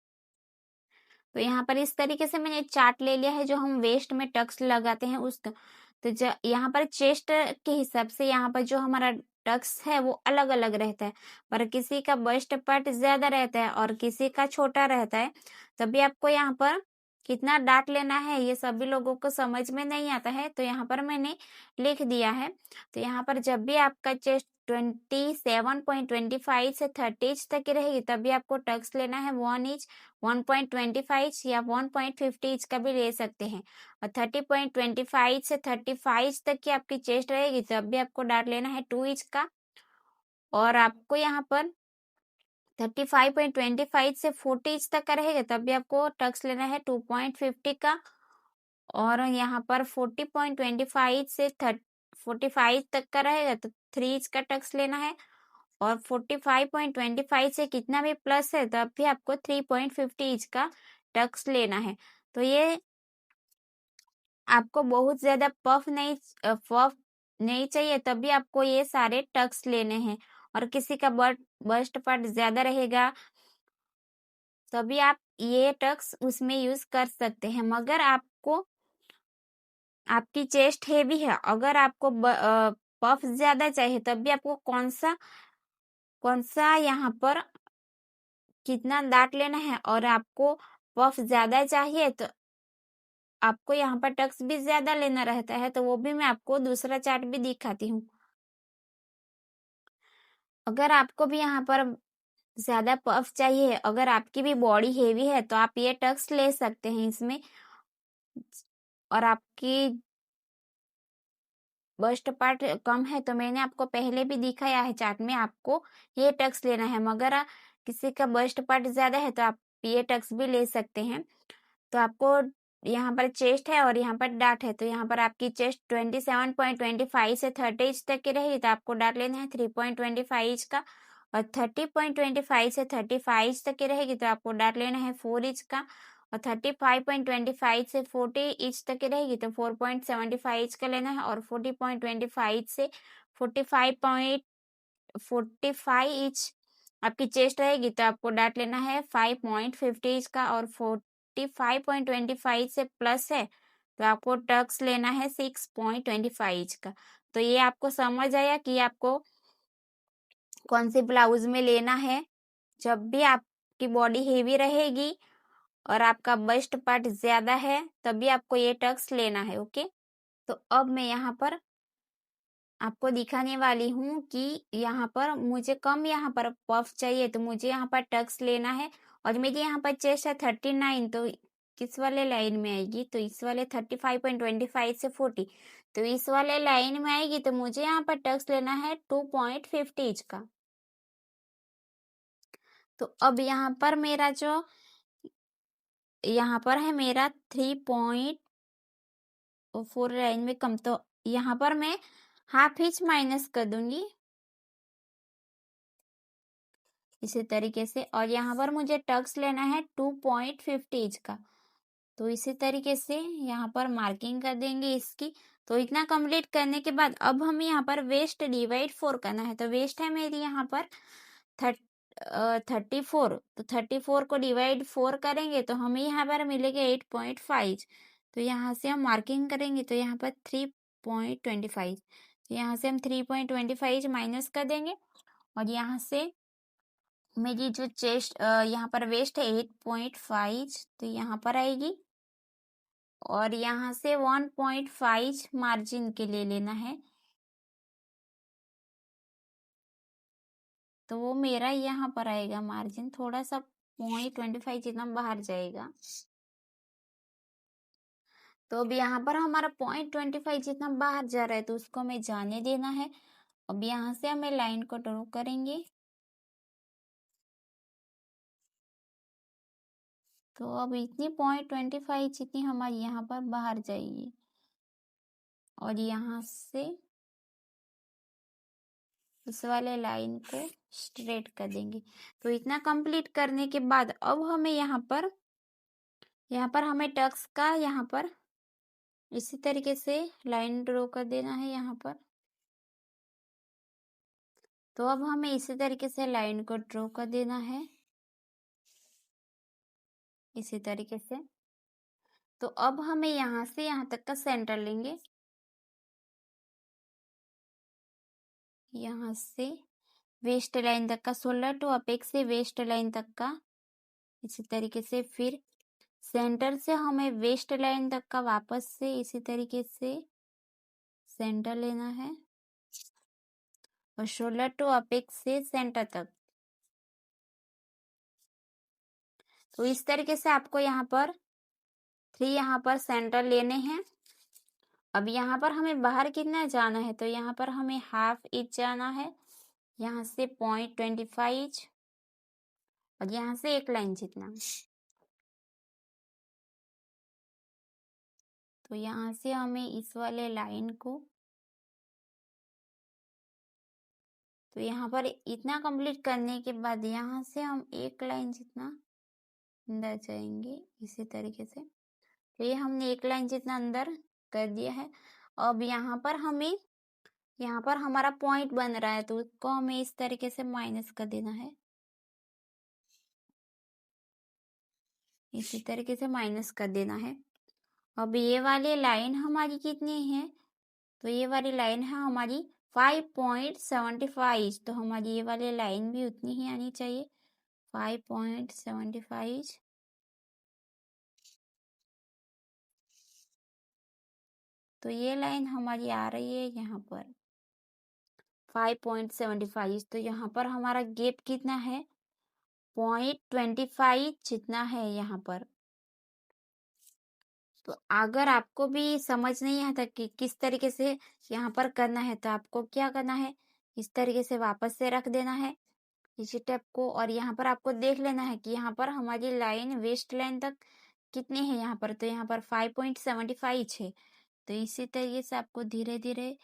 तो यहाँ पर इस तरीके से मैंने चार्ट ले लिया है जो हम वेस्ट में टक्स लगाते हैं उसका। तो यहाँ पर चेस्ट के हिसाब से यहाँ पर जो हमारा टक्स है वो अलग अलग रहता है, पर किसी का बस्ट पार्ट ज्यादा रहता है और किसी का छोटा रहता है। तभी आपको यहाँ पर कितना डार्ट लेना है ये सभी लोगों को समझ में नहीं आता है, तो यहाँ पर मैंने लिख दिया है। तो यहाँ पर जब भी आपका चेस्ट 27.25 से 30 इंच तक की रहेगी तभी आपको टक्स लेना है 1 इंच, 1.25 या 1.50 इंच का भी ले सकते हैं। और 30.25 से 35 तक की आपकी चेस्ट रहेगी तब भी आपको डार्ट लेना है 2 इंच का। और आपको यहाँ पर 35.25 से 40 इंच तक का रहेगा तब भी आपको टक्स लेना है 2.50 का। और यहाँ पर 40.25 से 45 तक का रहेगा तो 3 इंच का टक्स लेना है, और 45.25 से कितना भी प्लस है तब भी आपको 3.50 इंच का टक्स लेना है। तो ये आपको बहुत ज्यादा पफ नहीं चाहिए, तभी आपको ये सारे टक्स लेने हैं। और किसी का बस्ट पार्ट ज्यादा रहेगा तभी आप ये टक्स उसमें यूज कर सकते हैं। मगर आपको आपकी चेस्ट हेवी है, अगर आपको पफ ज्यादा चाहिए तब भी आपको कौन सा यहाँ पर कितना दांत लेना है, और आपको पफ ज्यादा चाहिए तो आपको यहाँ पर टक्स भी ज्यादा लेना रहता है। तो वो भी मैं आपको दूसरा चार्ट भी दिखाती हूँ। अगर आपको भी यहाँ पर ज्यादा पफ चाहिए, अगर आपकी भी बॉडी हेवी है तो आप ये टक्स ले सकते हैं इसमें। और आपकी बस्ट पार्ट कम है तो मैंने आपको पहले भी दिखाया है चार्ट में, आपको ये टक्स लेना है। मगर किसी का बस्ट पार्ट ज्यादा है तो आप ये टक्स भी ले सकते हैं। तो आपको यहाँ पर चेस्ट है और यहाँ पर डार्ट है, तो यहाँ पर आपकी चेस्ट 27.25 से 30 इंच तक की रहेगी तो आपको डार्ट लेना है 3.25 इंच का, और 30.25 से 35 इंच तक की रहेगी तो आपको डार्ट लेना है 4 इंच का, और 35.25 से 40 इंच तक की रहेगी तो 4.75 इंच का लेना है, और 40.25 से 45 इंच आपकी चेस्ट रहेगी तो आपको डार्ट लेना है 5.50 इंच का, और 45.25 से प्लस है तो आपको टक्स लेना है 6.25 इंच का। तो ये आपको समझ आया कि आपको कौन से ब्लाउज में लेना है। जब भी आपकी बॉडी हेवी रहेगी और आपका बस्ट पार्ट ज्यादा है तभी आपको ये टक्स लेना है। ओके, तो अब मैं यहाँ पर आपको दिखाने वाली हूँ कि यहाँ पर मुझे कम यहाँ पर पफ चाहिए तो मुझे यहाँ पर टक्स लेना है। और मेरी यहाँ पर चेस्ट है 39, तो किस वाले लाइन में आएगी, तो इस वाले 35.25 से 40, तो इस वाले लाइन में आएगी तो मुझे यहाँ पर टक्स लेना है 2.50 इंच का। तो अब यहाँ पर मेरा जो यहाँ पर है मेरा 3.4 लाइन में कम, तो यहाँ पर मैं हाफ इंच माइनस कर दूंगी इसी तरीके से। और यहाँ पर मुझे टक्स लेना है 2.50 इंच का, तो इसी तरीके से यहाँ पर मार्किंग कर देंगे इसकी। तो इतना कंप्लीट करने के बाद अब हमें यहाँ पर वेस्ट डिवाइड 4 करना है। तो वेस्ट है मेरी यहाँ पर 34, तो 34 को डिवाइड 4 करेंगे तो हमें यहाँ पर मिलेगा 8.5। तो यहाँ से हम मार्किंग करेंगे तो यहाँ पर 3.25, तो यहाँ से हम 3.25 माइनस कर देंगे। और यहाँ से मेरी जो चेस्ट यहाँ पर वेस्ट है 8.5, तो यहाँ पर आएगी। और यहाँ से 1.5 मार्जिन के लिए लेना है, तो वो मेरा यहाँ पर आएगा मार्जिन, थोड़ा सा 0.25 जितना बाहर जाएगा। तो अब यहाँ पर हमारा 0.25 जितना बाहर जा रहा है तो उसको हमें जाने देना है। अब यहाँ से हमें लाइन को ड्रॉ करेंगे। तो अब इतनी 0.25 जितनी हमारी यहाँ पर बाहर जाएगी, और यहाँ से इस वाले लाइन को स्ट्रेट कर देंगे। तो इतना कंप्लीट करने के बाद अब हमें यहाँ पर हमें टक्स का यहाँ पर इसी तरीके से लाइन ड्रॉ कर देना है यहाँ पर। तो अब हमें इसी तरीके से लाइन को ड्रॉ कर देना है इसी तरीके से। तो अब हमें यहाँ से यहाँ तक का सेंटर लेंगे, यहाँ से वेस्ट लाइन तक का, शोल्डर टू अपेक्स से वेस्ट लाइन तक का इसी तरीके से। फिर सेंटर से हमें वेस्ट लाइन तक का वापस से इसी तरीके से सेंटर लेना है, और शोल्डर टू अपेक्स से सेंटर तक। तो इस तरीके से आपको यहाँ पर 3 यहाँ पर सेंटर लेने हैं। अब यहाँ पर हमें बाहर कितना जाना है, तो यहाँ पर हमें हाफ इंच जाना है, यहाँ से 0.25, और यहाँ से एक लाइन जितना। तो यहाँ से हमें इस वाले लाइन को, तो यहाँ पर इतना कंप्लीट करने के बाद यहाँ से हम एक लाइन जितना अंदर जाएंगे इसी तरीके से। तो ये हमने एक लाइन जितना अंदर कर दिया है। अब यहाँ पर हमारा पॉइंट बन रहा है, तो उसको हमें इस तरीके से माइनस कर देना है, इसी तरीके से माइनस कर देना है। अब ये वाली लाइन हमारी कितनी है, तो ये वाली लाइन है हमारी 5.75, तो हमारी ये वाली लाइन भी उतनी ही आनी चाहिए, 5.75। तो ये लाइन हमारी आ रही है यहाँ पर 5.75। तो यहाँ पर हमारा गैप कितना है, 0.25 जितना है यहाँ पर। तो अगर आपको भी समझ नहीं आता कि किस तरीके से यहाँ पर करना है, तो आपको क्या करना है, इस तरीके से वापस से रख देना है इसी टेप को, और यहाँ पर आपको देख लेना है कि यहाँ पर हमारी लाइन वेस्ट लाइन तक कितनी है यहाँ पर, तो यहाँ पर 5.75 है। तो इसी तरीके से आपको धीरे धीरे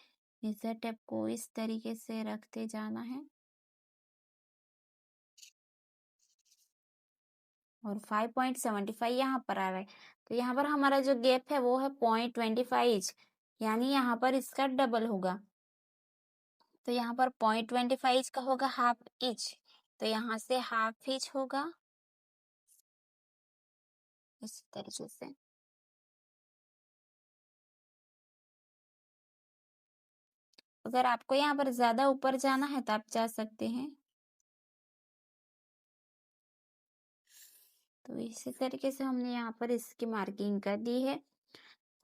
इस टेप को इस तरीके से रखते जाना है, और 5.75 यहाँ पर आ रहा है। तो यहाँ पर हमारा जो गैप है वो है 0.25, यानी यहाँ पर इसका डबल होगा। तो यहाँ पर 0.25 का होगा हाफ इंच, तो यहाँ से हाफ इंच होगा इस तरीके से। अगर आपको यहाँ पर ज्यादा ऊपर जाना है तो आप जा सकते हैं। तो इसी तरीके से हमने यहाँ पर इसकी मार्किंग कर दी है,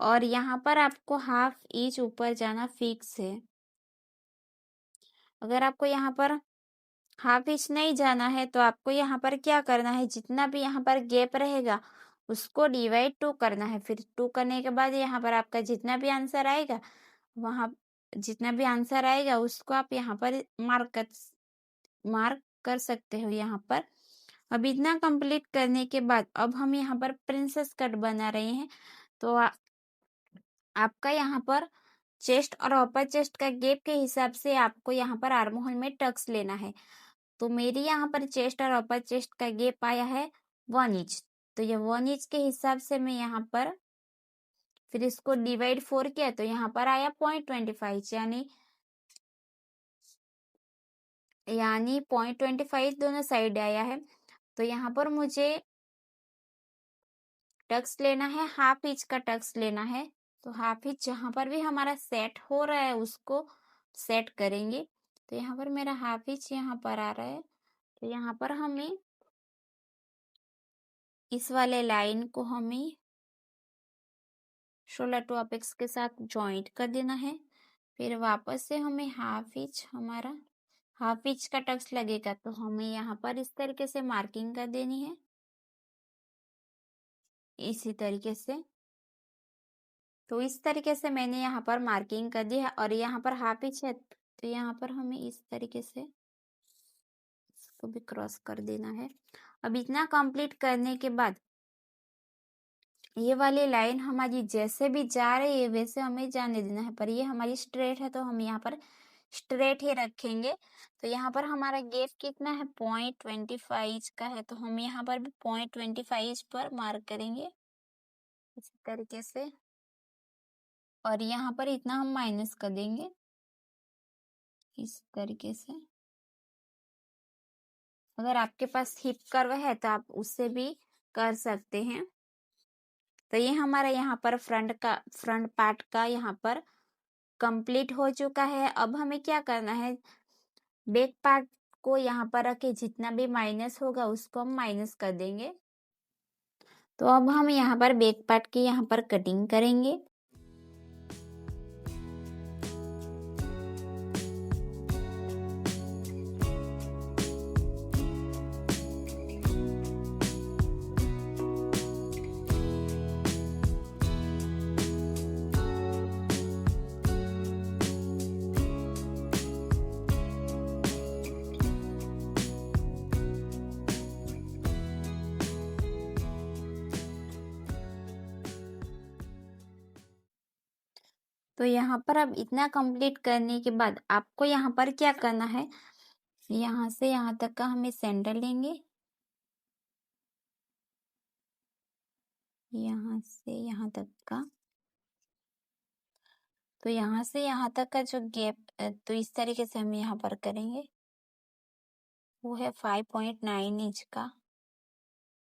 और यहाँ पर आपको हाफ इंच ऊपर जाना फिक्स है। अगर आपको यहाँ पर हाफ इंच नहीं जाना है तो आपको यहाँ पर क्या करना है, जितना भी यहाँ पर गैप रहेगा उसको डिवाइड 2 करना है। फिर 2 करने के बाद यहाँ पर आपका जितना भी आंसर आएगा, उसको आप यहाँ पर मार्क कर सकते हो यहाँ पर। अब इतना कंप्लीट करने के बाद अब हम यहाँ पर प्रिंसेस कट बना रहे हैं। तो आपका यहाँ पर चेस्ट और अपर चेस्ट का गैप के हिसाब से आपको यहाँ पर आर्म होल में टक्स लेना है। तो मेरी यहाँ पर चेस्ट और अपर चेस्ट का गैप आया है 1 इंच। तो ये 1 इंच के हिसाब से मैं यहाँ पर फिर इसको डिवाइड 4 किया, तो यहाँ पर आया 0.25, यानी 0.25 दोनों साइड आया है। तो यहाँ पर मुझे टक्स लेना है, हाफ इंच का टक्स लेना है। तो हाफ इंच जहाँ पर भी हमारा सेट हो रहा है उसको सेट करेंगे। तो यहाँ पर मेरा हाफ इंच यहाँ पर आ रहा है, तो यहाँ पर हमें इस वाले लाइन को हमें शोल्डर टू अपेक्स के साथ जॉइंट कर देना है। फिर वापस से हमें हाफ इंच का टक्स लगेगा, तो हमें यहाँ पर इस तरीके से मार्किंग कर देनी है, इसी तरीके से। तो इस तरीके से मैंने यहाँ पर मार्किंग कर दी है, और यहाँ पर हाफ इंच है तो यहाँ पर हमें इस तरीके से इसको भी क्रॉस कर देना है। अब इतना कंप्लीट करने के बाद ये वाली लाइन हमारी जैसे भी जा रही है वैसे हमें जाने देना है, पर ये हमारी स्ट्रेट है तो हम यहाँ पर स्ट्रेट ही रखेंगे। तो यहाँ पर हमारा गैप कितना है, 0.25 का है, तो हम यहाँ पर भी 0.25 पर मार्क करेंगे इसी तरीके से, और यहाँ पर इतना हम माइनस कर देंगे इस तरीके से। अगर आपके पास हिप कर्व है तो आप उससे भी कर सकते हैं। तो ये हमारा यहाँ पर फ्रंट पार्ट का यहाँ पर कंप्लीट हो चुका है। अब हमें क्या करना है, बैक पार्ट को यहाँ पर रखे जितना भी माइनस होगा उसको हम माइनस कर देंगे। तो अब हम यहाँ पर बैक पार्ट की यहाँ पर कटिंग करेंगे। तो यहाँ पर अब इतना कंप्लीट करने के बाद आपको यहाँ पर क्या करना है, यहाँ से यहाँ तक का हमें सेंटर लेंगे, यहाँ से यहाँ तक का। तो यहाँ से यहाँ तक का जो गैप, तो इस तरीके से हम यहाँ पर करेंगे, वो है 5.9 इंच का।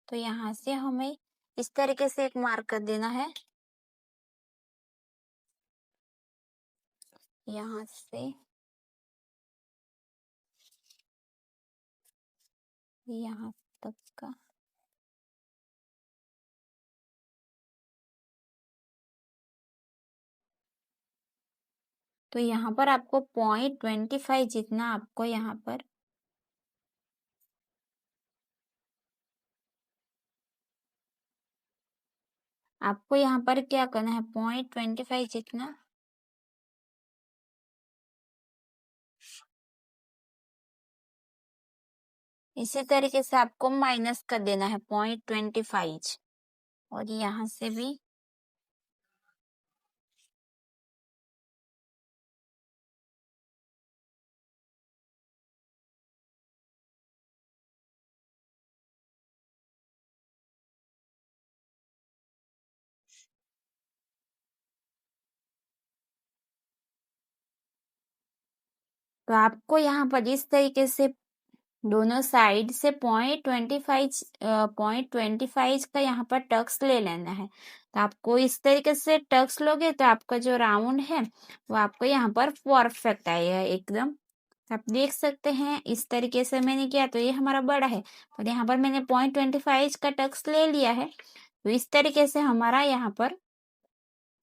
तो यहाँ से हमें इस तरीके से एक मार्क कर देना है, यहाँ से यहाँ तक का। तो यहाँ पर आपको 0.25 जितना आपको यहाँ पर क्या करना है, 0.25 जितना इसी तरीके से आपको माइनस कर देना है 0.25, और यहाँ से भी तो आपको यहाँ पर इस तरीके से दोनों साइड से 0.25 का यहाँ पर टक्स ले लेना है। तो आपको इस तरीके से टक्स लोगे तो आपका जो राउंड है वो आपको यहाँ पर परफेक्ट आएगा एकदम। आप देख सकते हैं इस तरीके से मैंने किया, तो ये हमारा बड़ा है और यहाँ पर मैंने 0.25 का टक्स ले लिया है। तो इस तरीके से हमारा यहाँ पर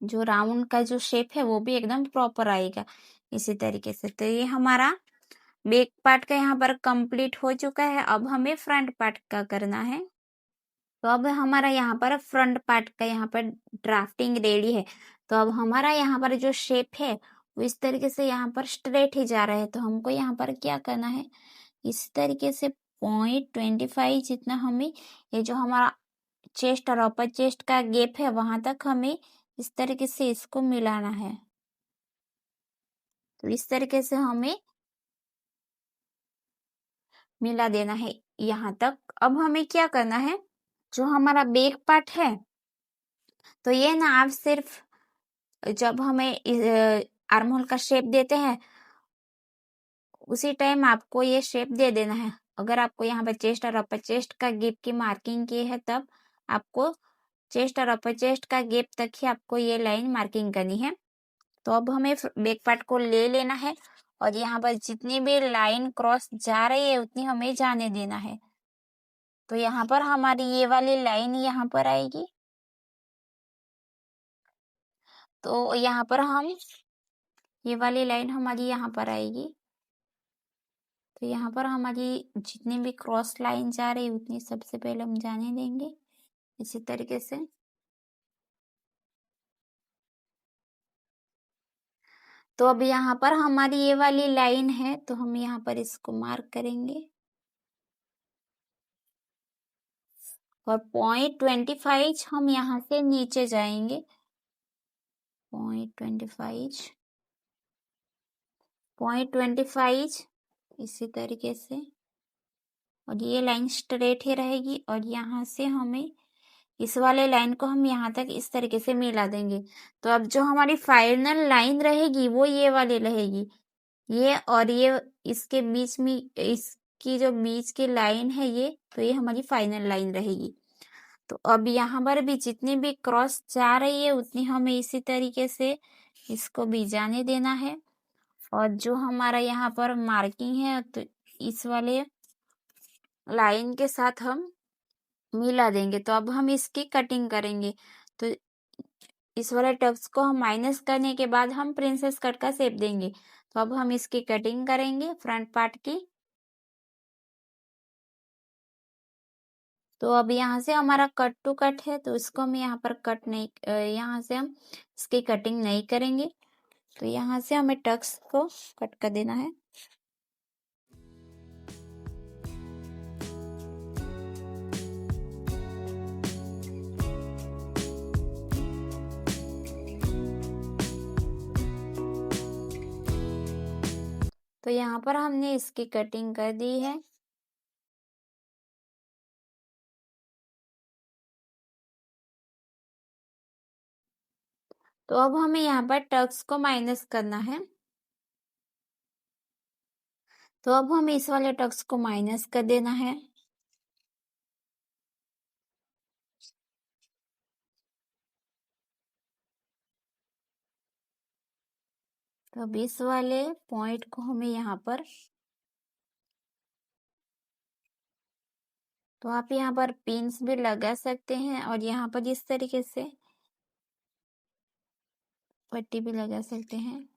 जो राउंड का जो शेप है वो भी एकदम प्रॉपर आएगा इसी तरीके से। तो ये हमारा बैक पार्ट का यहाँ पर कंप्लीट हो चुका है। अब हमें फ्रंट पार्ट का करना है। तो अब हमारा यहाँ पर फ्रंट पार्ट का यहाँ पर ड्राफ्टिंग रेडी है। तो अब हमारा यहाँ पर जो शेप है वो इस तरीके से यहाँ पर स्ट्रेट ही जा रहा है। तो हमको यहाँ पर क्या करना है, इस तरीके से 0.25 जितना हमें ये जो हमारा चेस्ट और अपर चेस्ट का गैप है वहां तक हमें इस तरीके से इसको मिलाना है। तो इस तरीके से हमें मिला देना है यहाँ तक। अब हमें क्या करना है, जो हमारा बैक पार्ट है तो ये ना आप सिर्फ जब हमें आर्म होल का शेप देते हैं उसी टाइम आपको ये शेप दे देना है। अगर आपको यहाँ पर चेस्ट और अपर चेस्ट का गैप की मार्किंग की है तब आपको चेस्ट और अपर चेस्ट का गैप तक ही आपको ये लाइन मार्किंग करनी है। तो अब हमें बैक पार्ट को ले लेना है और यहाँ पर जितनी भी लाइन क्रॉस जा रही है उतनी हमें जाने देना है। तो यहाँ पर हमारी ये वाली लाइन यहाँ पर आएगी। तो यहाँ पर हम ये वाली लाइन हमारी यहाँ पर आएगी। तो यहाँ पर हमारी जितनी भी क्रॉस लाइन जा रही है उतनी सबसे पहले हम जाने देंगे इसी तरीके से। तो अब यहाँ पर हमारी ये वाली लाइन है तो हम यहाँ पर इसको मार्क करेंगे और 0.25 हम यहाँ से नीचे जाएंगे। 0.25 इसी तरीके से, और ये लाइन स्ट्रेट ही रहेगी और यहाँ से हमें इस वाले लाइन को हम यहाँ तक इस तरीके से मिला देंगे। तो अब जो हमारी फाइनल लाइन रहेगी वो ये वाली रहेगी, ये और ये इसके बीच में इसकी जो बीच की लाइन है ये, तो ये हमारी फाइनल लाइन रहेगी। तो अब यहाँ पर भी जितनी भी क्रॉस जा रही है उतनी हमें इसी तरीके से इसको भी जाने देना है। और जो हमारा यहाँ पर मार्किंग है तो इस वाले लाइन के साथ हम मिला देंगे। तो अब हम इसकी कटिंग करेंगे। तो इस वाले टक्स को हम माइनस करने के बाद हम प्रिंसेस कट का शेप देंगे। तो अब हम इसकी कटिंग करेंगे फ्रंट पार्ट की। तो अब यहाँ से हमारा कट टू कट है तो इसको हम यहाँ पर कट नहीं, यहाँ से हम इसकी कटिंग नहीं करेंगे। तो यहाँ से हमें टक्स को कट कर देना है। तो यहाँ पर हमने इसकी कटिंग कर दी है। तो अब हमें यहाँ पर टक्स को माइनस करना है। तो अब हमें इस वाले टक्स को माइनस कर देना है। तो अब इस वाले पॉइंट को हमें यहाँ पर, तो आप यहाँ पर पिन्स भी लगा सकते हैं और यहाँ पर इस तरीके से पट्टी भी लगा सकते हैं।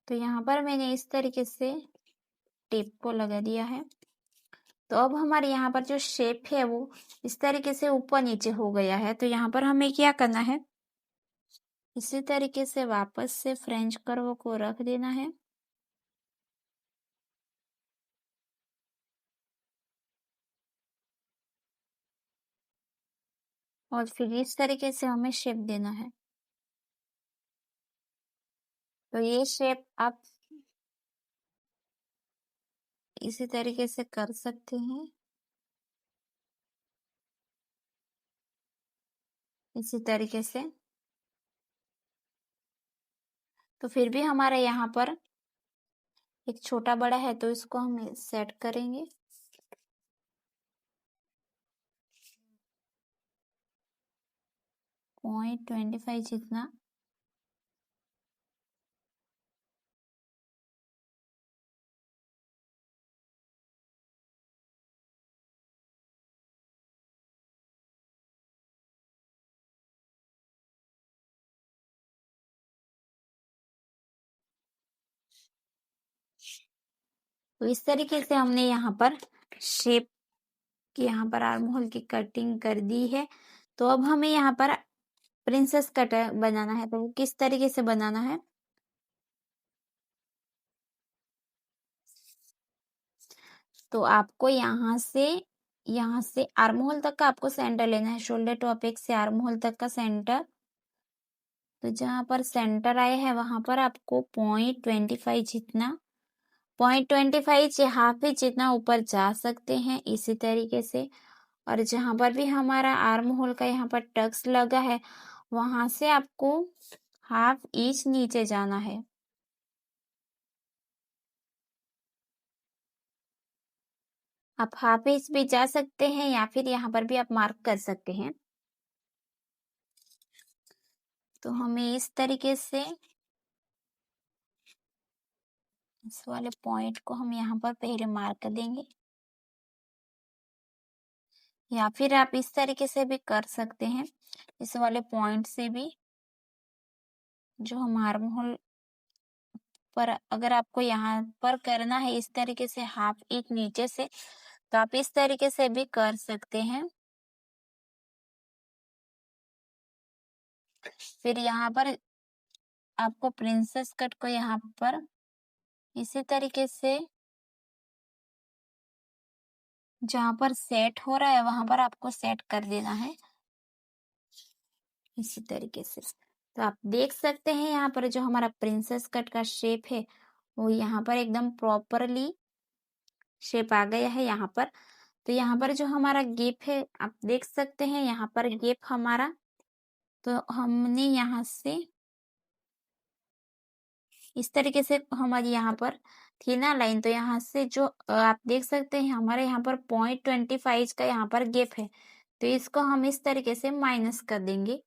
तो यहाँ पर मैंने इस तरीके से टेप को लगा दिया है। तो अब हमारे यहाँ पर जो शेप है वो इस तरीके से ऊपर नीचे हो गया है। तो यहाँ पर हमें क्या करना है, इसी तरीके से वापस से फ्रेंच कर्व को रख देना है और फिर इस तरीके से हमें शेप देना है। तो ये शेप आप इसी तरीके से कर सकते हैं, इसी तरीके से। तो फिर भी हमारा यहाँ पर एक छोटा बड़ा है तो इसको हम सेट करेंगे। 0.25 जितना। तो इस तरीके से हमने यहाँ पर शेप की, यहाँ पर आर्म होल की कटिंग कर दी है। तो अब हमें यहाँ पर प्रिंसेस कट बनाना है। तो वो किस तरीके से बनाना है, तो आपको यहाँ से आर्म होल तक का आपको सेंटर लेना है, शोल्डर टू अपेक्स से आर्म होल तक का सेंटर। तो जहाँ पर सेंटर आया है वहां पर आपको 0.25 जितना, 0.25 या हाफ इंच जितना ऊपर जा सकते हैं इसी तरीके से। और जहां पर भी हमारा आर्म होल का यहाँ पर टक्स लगा है वहां से आपको हाफ इंच नीचे जाना है। आप हाफ इंच भी जा सकते हैं या फिर यहाँ पर भी आप मार्क कर सकते हैं। तो हमें इस तरीके से इस वाले पॉइंट को हम यहाँ पर पहले मार्क कर देंगे, या फिर आप इस तरीके से भी कर सकते हैं, इस वाले पॉइंट से भी। जो हम आर्म होल पर अगर आपको यहाँ पर करना है इस तरीके से हाफ इंच नीचे से, तो आप इस तरीके से भी कर सकते हैं। फिर यहाँ पर आपको प्रिंसेस कट को यहाँ पर इसी तरीके से जहाँ पर सेट हो रहा है वहां पर आपको सेट कर देना है इसी तरीके से। तो आप देख सकते हैं यहाँ पर जो हमारा प्रिंसेस कट का शेप है वो यहाँ पर एकदम प्रॉपरली शेप आ गया है यहाँ पर। तो यहाँ पर जो हमारा गैप है आप देख सकते हैं, यहाँ पर गैप हमारा, तो हमने यहाँ से इस तरीके से हमारी यहाँ पर थी ना लाइन, तो यहाँ से जो आप देख सकते हैं हमारे यहाँ पर 0.25 का यहाँ पर गैप है। तो इसको हम इस तरीके से माइनस कर देंगे।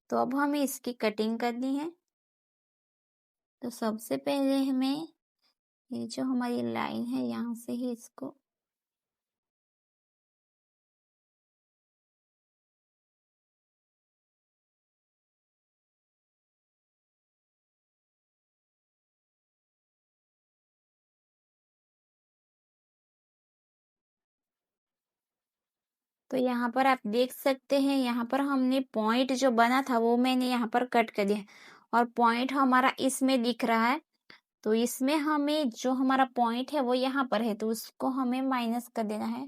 तो अब हमें इसकी कटिंग करनी है। तो सबसे पहले हमें ये जो हमारी लाइन है यहाँ से ही इसको तो यहाँ पर आप देख सकते हैं यहाँ पर हमने पॉइंट जो बना था वो मैंने यहाँ पर कट कर दिया और पॉइंट हमारा इसमें दिख रहा है। तो इसमें हमें जो हमारा पॉइंट है वो यहाँ पर है तो उसको हमें माइनस कर देना है।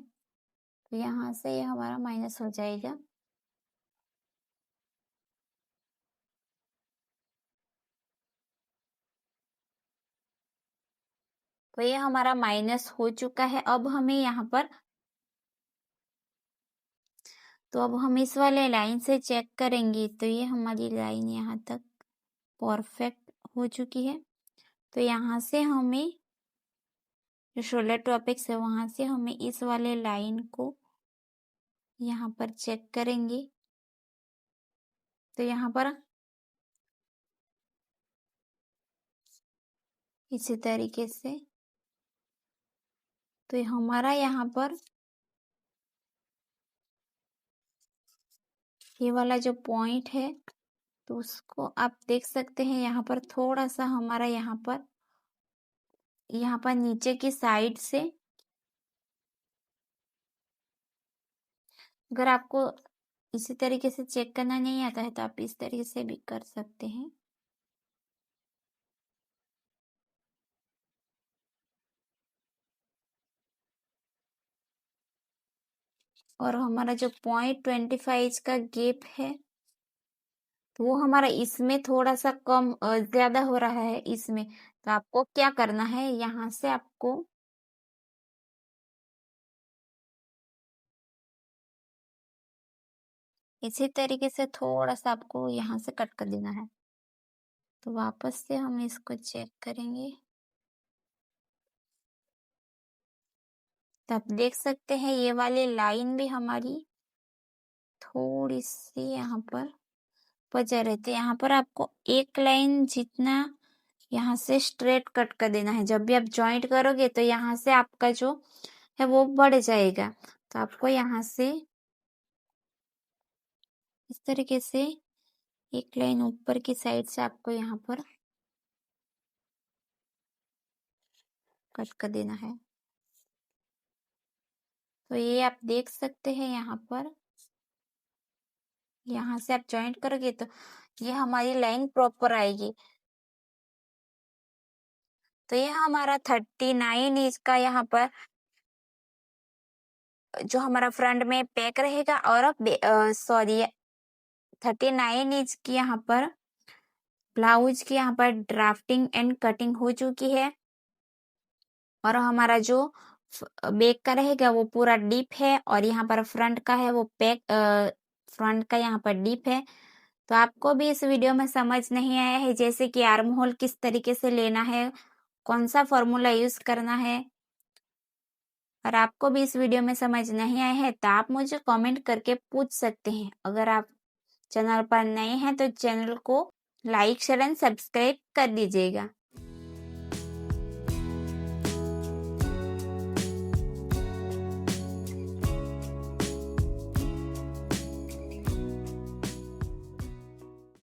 तो यहाँ से ये हमारा माइनस हो जाएगा। तो ये हमारा माइनस हो चुका है। अब हम इस वाले लाइन से चेक करेंगे, तो ये हमारी लाइन यहाँ तक परफेक्ट हो चुकी है। तो यहाँ से हमें जो शोल्डर टू अपेक्स है वहां से हमें इस वाले लाइन को यहाँ पर चेक करेंगे। तो यहाँ पर इसी तरीके से, तो हमारा यहाँ पर ये वाला जो पॉइंट है, तो उसको आप देख सकते हैं यहाँ पर थोड़ा सा हमारा यहाँ पर नीचे की साइड से, अगर आपको इसी तरीके से चेक करना नहीं आता है तो आप इस तरीके से भी कर सकते हैं। और हमारा जो 0.25 का गैप है, तो वो हमारा इसमें थोड़ा सा कम ज्यादा हो रहा है इसमें। तो आपको क्या करना है, यहाँ से आपको इसी तरीके से थोड़ा सा आपको यहाँ से कट कर देना है। तो वापस से हम इसको चेक करेंगे, तो आप देख सकते हैं ये वाली लाइन भी हमारी थोड़ी सी यहाँ पर बचा रहती है। यहाँ पर आपको एक लाइन जितना यहाँ से स्ट्रेट कट कर देना है। जब भी आप जॉइंट करोगे तो यहाँ से आपका जो है वो बढ़ जाएगा। तो आपको यहाँ से इस तरीके से एक लाइन ऊपर की साइड से आपको यहाँ पर कट कर देना है। तो ये आप देख सकते हैं यहाँ से आप जॉइंट करोगे तो ये हमारी लाइन प्रॉपर आएगी। तो ये हमारा 39 इंच का यहाँ पर जो हमारा फ्रंट में पैक रहेगा, और सॉरी 39 इंच की यहाँ पर ब्लाउज की यहाँ पर ड्राफ्टिंग एंड कटिंग हो चुकी है। और हमारा जो बैक का रहेगा वो पूरा डीप है, और यहाँ पर फ्रंट का है वो फ्रंट का यहाँ पर डीप है। तो आपको भी इस वीडियो में समझ नहीं आया है जैसे कि आर्म होल किस तरीके से लेना है, कौन सा फॉर्मूला यूज करना है, और आपको भी इस वीडियो में समझ नहीं आया है तो आप मुझे कमेंट करके पूछ सकते हैं। अगर आप चैनल पर नए हैं तो चैनल को लाइक शेयर एंड सब्सक्राइब कर दीजिएगा।